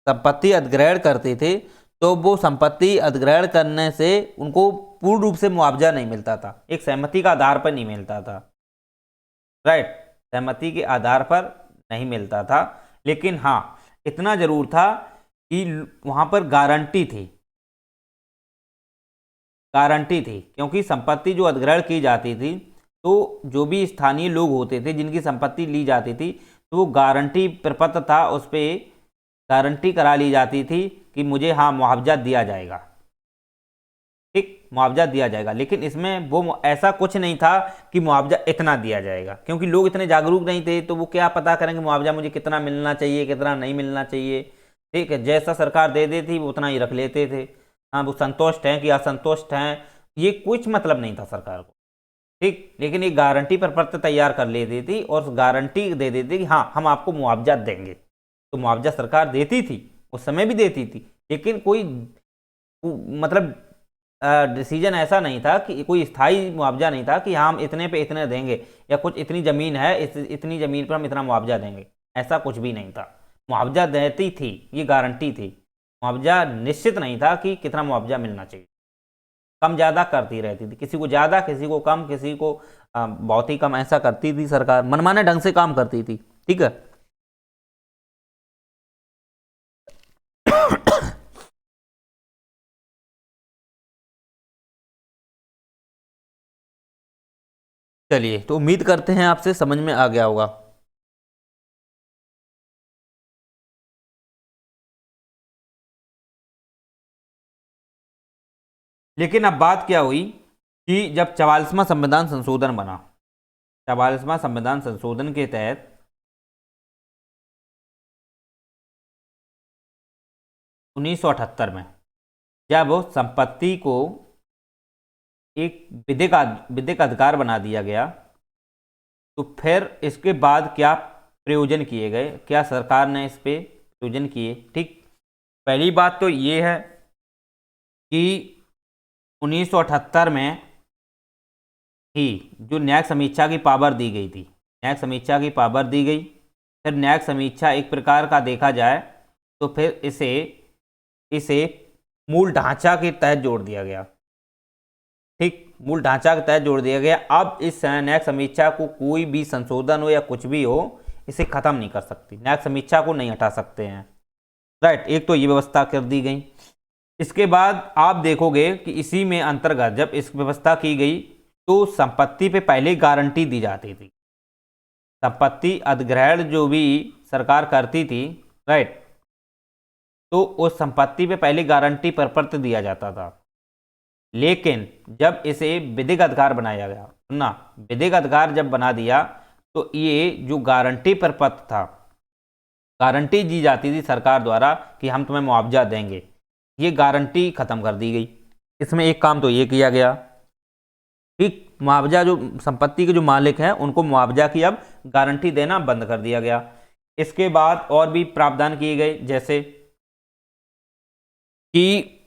संपत्ति अधिग्रहण करते थे, तो वो संपत्ति अधिग्रहण करने से उनको पूर्ण रूप से मुआवजा नहीं मिलता था, एक सहमति का आधार पर नहीं मिलता था, राइट, सहमति के आधार पर नहीं मिलता था। लेकिन हाँ, इतना जरूर था कि वहां पर गारंटी थी, गारंटी थी, क्योंकि संपत्ति जो अधिग्रहण की जाती थी तो जो भी स्थानीय लोग होते थे जिनकी संपत्ति ली जाती थी, तो वो गारंटी प्रपत्र था, उस पर गारंटी करा ली जाती थी कि मुझे हाँ मुआवजा दिया जाएगा, ठीक, मुआवजा दिया जाएगा। लेकिन इसमें वो ऐसा कुछ नहीं था कि मुआवजा इतना दिया जाएगा, क्योंकि लोग इतने जागरूक नहीं थे, तो वो क्या पता करेंगे मुआवजा मुझे कितना मिलना चाहिए कितना नहीं मिलना चाहिए, ठीक है, जैसा सरकार दे देती वो उतना ही रख लेते थे। हाँ, वो संतुष्ट हैं कि असंतुष्ट हैं, ये कुछ मतलब नहीं था सरकार को, ठीक। लेकिन एक गारंटी पर पत्र तैयार कर लेती थी और गारंटी दे देती कि हाँ हम आपको मुआवजा देंगे, तो मुआवजा सरकार देती थी, उस समय भी देती थी, लेकिन कोई मतलब डिसीजन ऐसा नहीं था कि कोई स्थायी मुआवजा नहीं था कि हम इतने पे इतने देंगे, या कुछ इतनी ज़मीन है इतनी ज़मीन पर हम इतना मुआवजा देंगे, ऐसा कुछ भी नहीं था। मुआवजा देती थी, ये गारंटी थी, मुआवजा निश्चित नहीं था कि कितना मुआवजा मिलना चाहिए, कम ज़्यादा करती रहती थी, किसी को ज़्यादा किसी को कम, किसी को बहुत ही कम, ऐसा करती थी सरकार, मनमाने ढंग से काम करती थी, ठीक है। चलिए, तो उम्मीद करते हैं आपसे समझ में आ गया होगा। लेकिन अब बात क्या हुई कि जब 44वां संविधान संशोधन बना, 44वां संविधान संशोधन के तहत 1978 में जब संपत्ति को एक विधिक अधिकार बना दिया गया, तो फिर इसके बाद क्या प्रयोजन किए गए, क्या सरकार ने इस पे प्रयोजन किए, ठीक। पहली बात तो ये है कि 1978 में ही जो न्यायिक समीक्षा की पावर दी गई थी, न्यायिक समीक्षा की पावर दी गई, फिर न्यायिक समीक्षा एक प्रकार का देखा जाए तो फिर इसे इसे मूल ढांचा के तहत जोड़ दिया गया, ठीक, मूल ढांचा के तहत जोड़ दिया गया। अब इस न्यायिक समीक्षा को कोई भी संशोधन हो या कुछ भी हो, इसे खत्म नहीं कर सकती, न्यायिक समीक्षा को नहीं हटा सकते हैं, राइट, एक तो ये व्यवस्था कर दी गई। इसके बाद आप देखोगे कि इसी में अंतर्गत जब इस व्यवस्था की गई तो संपत्ति पे पहले गारंटी दी जाती थी, संपत्ति अधिग्रहण जो भी सरकार करती थी, राइट, तो उस संपत्ति पे पहले गारंटी प्रपत्र दिया जाता था। लेकिन जब इसे विधिक अधिकार बनाया गया ना, विधिक अधिकार जब बना दिया तो ये जो गारंटी प्रपत्र था, गारंटी दी जाती थी सरकार द्वारा कि हम तुम्हें मुआवजा देंगे, ये गारंटी खत्म कर दी गई। इसमें एक काम तो ये किया गया कि मुआवजा जो संपत्ति के जो मालिक हैं उनको मुआवजा की अब गारंटी देना बंद कर दिया गया। इसके बाद और भी प्रावधान किए गए, जैसे कि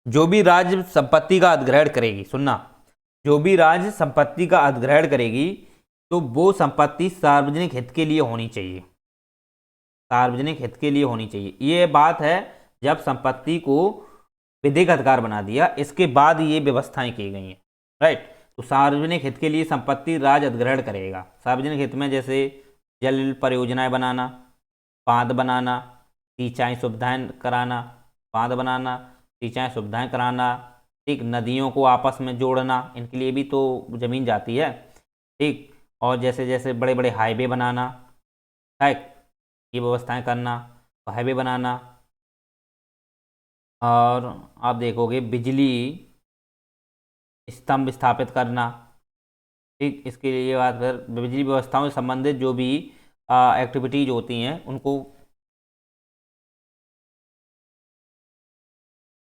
जो भी राज्य संपत्ति का अधिग्रहण करेगी, सुनना, जो भी राज्य संपत्ति का अधिग्रहण करेगी तो वो संपत्ति सार्वजनिक हित के लिए होनी चाहिए, सार्वजनिक हित के लिए होनी चाहिए। ये बात है जब संपत्ति को विधिक अधिकार बना दिया, इसके बाद ये व्यवस्थाएं की गई हैं, राइट। तो सार्वजनिक हित के लिए संपत्ति राज्य अधिग्रहण करेगा, सार्वजनिक हित में जैसे जल परियोजनाएं बनाना, बांध बनाना, सिंचाई सुविधाएं कराना, बांध बनाना, सिंचाई सुविधाएं कराना, ठीक, नदियों को आपस में जोड़ना, इनके लिए भी तो जमीन जाती है, ठीक, और जैसे जैसे बड़े बड़े हाईवे बनाना, ठीक, ये व्यवस्थाएं करना, हाईवे बनाना, और आप देखोगे बिजली स्तंभ स्थापित करना, ठीक, इसके लिए बात फिर बिजली व्यवस्थाओं से संबंधित जो भी एक्टिविटीज होती हैं उनको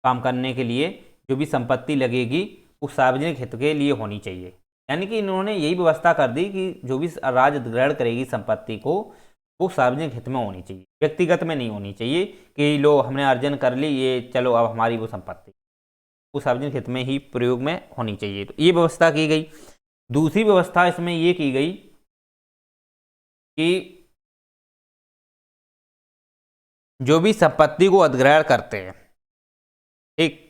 काम करने के लिए जो भी संपत्ति लगेगी वो सार्वजनिक हित के लिए होनी चाहिए। यानी कि इन्होंने यही व्यवस्था कर दी कि जो भी राज्य अधिग्रहण करेगी संपत्ति को वो सार्वजनिक हित में होनी चाहिए, व्यक्तिगत में नहीं होनी चाहिए कि लो हमने अर्जन कर ली ये चलो अब हमारी वो संपत्ति, वो सार्वजनिक हित में ही प्रयोग में होनी चाहिए। तो ये व्यवस्था की गई। दूसरी व्यवस्था इसमें ये की गई कि जो भी संपत्ति को अधिग्रहण करते हैं, ठीक,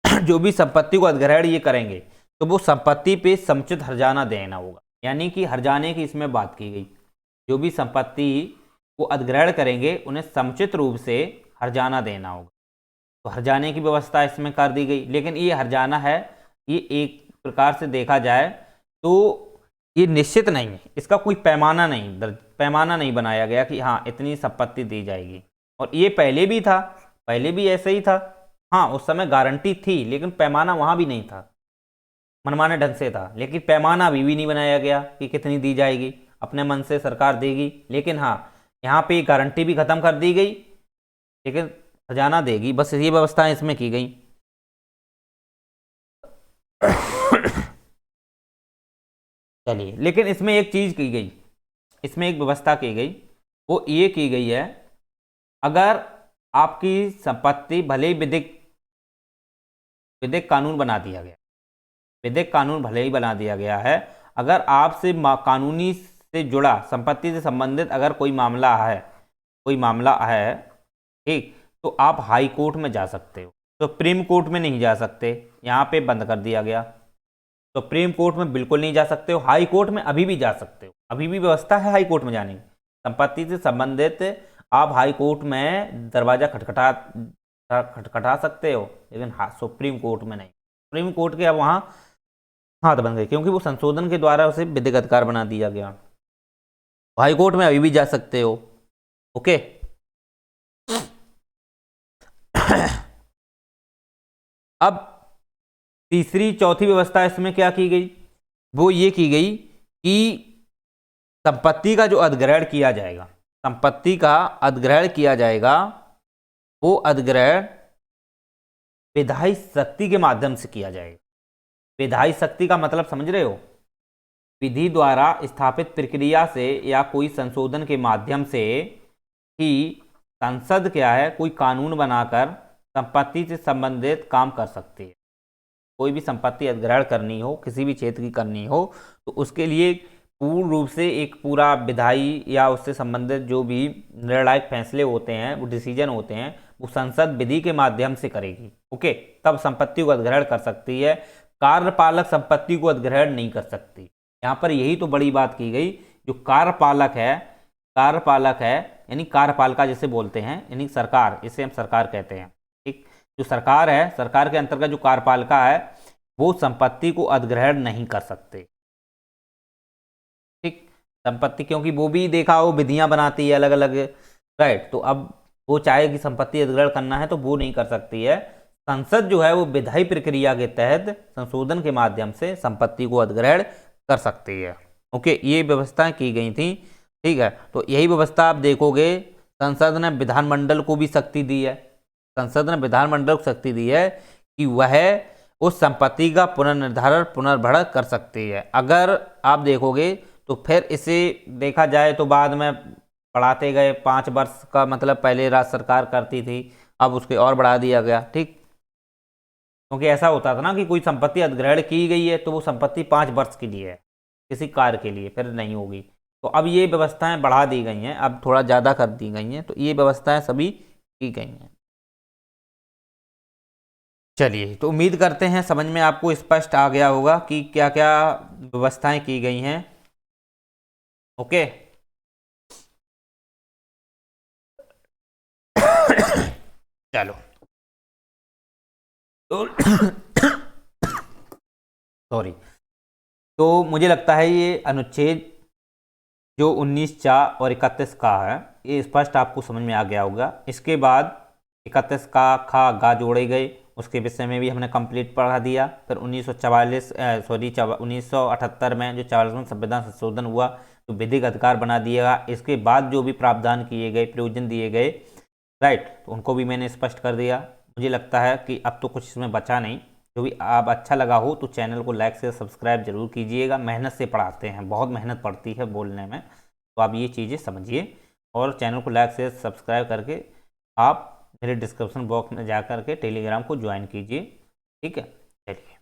जो भी संपत्ति को अधिग्रहण ये करेंगे तो वो संपत्ति पे समुचित हर्जाना देना होगा। यानी कि हर्जाने की इसमें बात की गई। जो भी संपत्ति को अधिग्रहण करेंगे उन्हें समुचित रूप से हर्जाना देना होगा। तो हर्जाने की व्यवस्था इसमें कर दी गई। लेकिन ये हर्जाना है, ये एक प्रकार से देखा जाए तो ये निश्चित नहीं है, इसका कोई पैमाना नहीं बनाया गया कि हाँ इतनी संपत्ति दी जाएगी। और ये पहले भी था, पहले भी ऐसे ही था। हाँ, उस समय गारंटी थी लेकिन पैमाना वहाँ भी नहीं था, मनमाने ढंग से था। लेकिन पैमाना अभी भी नहीं बनाया गया कि कितनी दी जाएगी, अपने मन से सरकार देगी। लेकिन हाँ, यहाँ पे गारंटी भी खत्म कर दी गई, लेकिन खजाना देगी। बस ये व्यवस्थाएं इसमें की गई। चलिए, लेकिन इसमें एक चीज की गई, इसमें एक व्यवस्था की गई, वो ये की गई है, अगर आपकी संपत्ति भले ही विधिक कानून बना दिया गया, विधिक कानून भले ही बना दिया गया है, अगर आपसे कानूनी से जुड़ा, संपत्ति से संबंधित अगर कोई मामला है, ठीक, तो आप हाई कोर्ट में जा सकते हो, सुप्रीम कोर्ट में नहीं जा सकते। यहाँ पे बंद कर दिया गया। सुप्रीम कोर्ट में बिल्कुल नहीं जा सकते हो, हाई कोर्ट में अभी भी जा सकते हो, अभी भी व्यवस्था है हाई कोर्ट में जाने की। संपत्ति से संबंधित आप हाई कोर्ट में दरवाजा खटखटा सकते हो, लेकिन हाँ सुप्रीम कोर्ट में नहीं। सुप्रीम कोर्ट के अब वहाँ हाथ बन गए, क्योंकि वो संशोधन के द्वारा उसे विधिक अधिकार बना दिया गया। हाई कोर्ट में अभी भी जा सकते हो। ओके, अब तीसरी चौथी व्यवस्था इसमें क्या की गई, वो ये की गई कि संपत्ति का जो अधिग्रहण किया जाएगा, संपत्ति का अधिग्रहण किया जाएगा, वो अधिग्रहण विधायी शक्ति के माध्यम से किया जाएगा। विधायी शक्ति का मतलब समझ रहे हो? विधि द्वारा स्थापित प्रक्रिया से या कोई संशोधन के माध्यम से ही संसद क्या है, कोई कानून बनाकर संपत्ति से संबंधित काम कर सकती है। कोई भी संपत्ति अधिग्रहण करनी हो, किसी भी क्षेत्र की करनी हो, तो उसके लिए पूर्ण रूप से एक पूरा विधायी या उससे संबंधित जो भी निर्णायक फैसले होते हैं, वो डिसीजन होते हैं, वो संसद विधि के माध्यम से करेगी। ओके, तब संपत्ति को अधिग्रहण कर सकती है। कार्यपालक संपत्ति को अधिग्रहण नहीं कर सकती। यहाँ पर यही तो बड़ी बात की गई। जो कार्यपालक है यानी कार्यपालिका जिसे बोलते हैं, यानी सरकार, इसे हम सरकार कहते हैं, ठीक। जो सरकार है, सरकार के अंतर्गत जो कार्यपालिका है, वो संपत्ति को अधिग्रहण नहीं कर सकते, ठीक। संपत्ति, क्योंकि वो भी देखा हो विधियां बनाती है अलग अलग, राइट। तो अब वो चाहे कि संपत्ति अधिग्रहण करना है तो वो नहीं कर सकती है। संसद जो है वो विधायी प्रक्रिया के तहत संशोधन के माध्यम से संपत्ति को अधिग्रहण कर सकती है। ओके, ये व्यवस्थाएं की गई थी, ठीक है। तो यही व्यवस्था आप देखोगे, संसद ने विधानमंडल को भी शक्ति दी है, संसद ने विधानमंडल को शक्ति दी है कि वह उस संपत्ति का पुनर्निर्धारण पुनर्भरण कर सकती है। अगर आप देखोगे तो फिर इसे देखा जाए तो बाद में बढ़ाते गए, 5 वर्ष का मतलब पहले राज्य सरकार करती थी, अब उसके और बढ़ा दिया गया, ठीक। क्योंकि ऐसा होता था ना कि कोई संपत्ति अधिग्रहण की गई है तो वो संपत्ति 5 वर्ष के लिए है, किसी कार्य के लिए, फिर नहीं होगी। तो अब ये व्यवस्थाएं बढ़ा दी गई हैं, अब थोड़ा ज़्यादा कर दी गई हैं, तो ये व्यवस्थाएं सभी की गई हैं। चलिए, तो उम्मीद करते हैं समझ में आपको स्पष्ट आ गया होगा कि क्या क्या व्यवस्थाएं की गई हैं। ओके, चलो, तो सॉरी, तो मुझे लगता है ये अनुच्छेद जो 19(4) और 31 का है, ये स्पष्ट आपको समझ में आ गया होगा। इसके बाद 31 का खा गा जोड़े गए, उसके विषय में भी हमने कंप्लीट पढ़ा दिया। फिर 1978 में जो 44वां संविधान संशोधन हुआ, तो विधिक अधिकार बना दिया। इसके बाद जो भी प्रावधान किए गए, प्रयोजन दिए गए, राइट, तो उनको भी मैंने स्पष्ट कर दिया। मुझे लगता है कि अब तो कुछ इसमें बचा नहीं। जो भी आप अच्छा लगा हो तो चैनल को लाइक से सब्सक्राइब जरूर कीजिएगा। मेहनत से पढ़ाते हैं, बहुत मेहनत पड़ती है बोलने में, तो आप ये चीज़ें समझिए और चैनल को लाइक से सब्सक्राइब करके आप मेरे डिस्क्रिप्शन बॉक्स में जा कर के टेलीग्राम को ज्वाइन कीजिए। ठीक है, चलिए।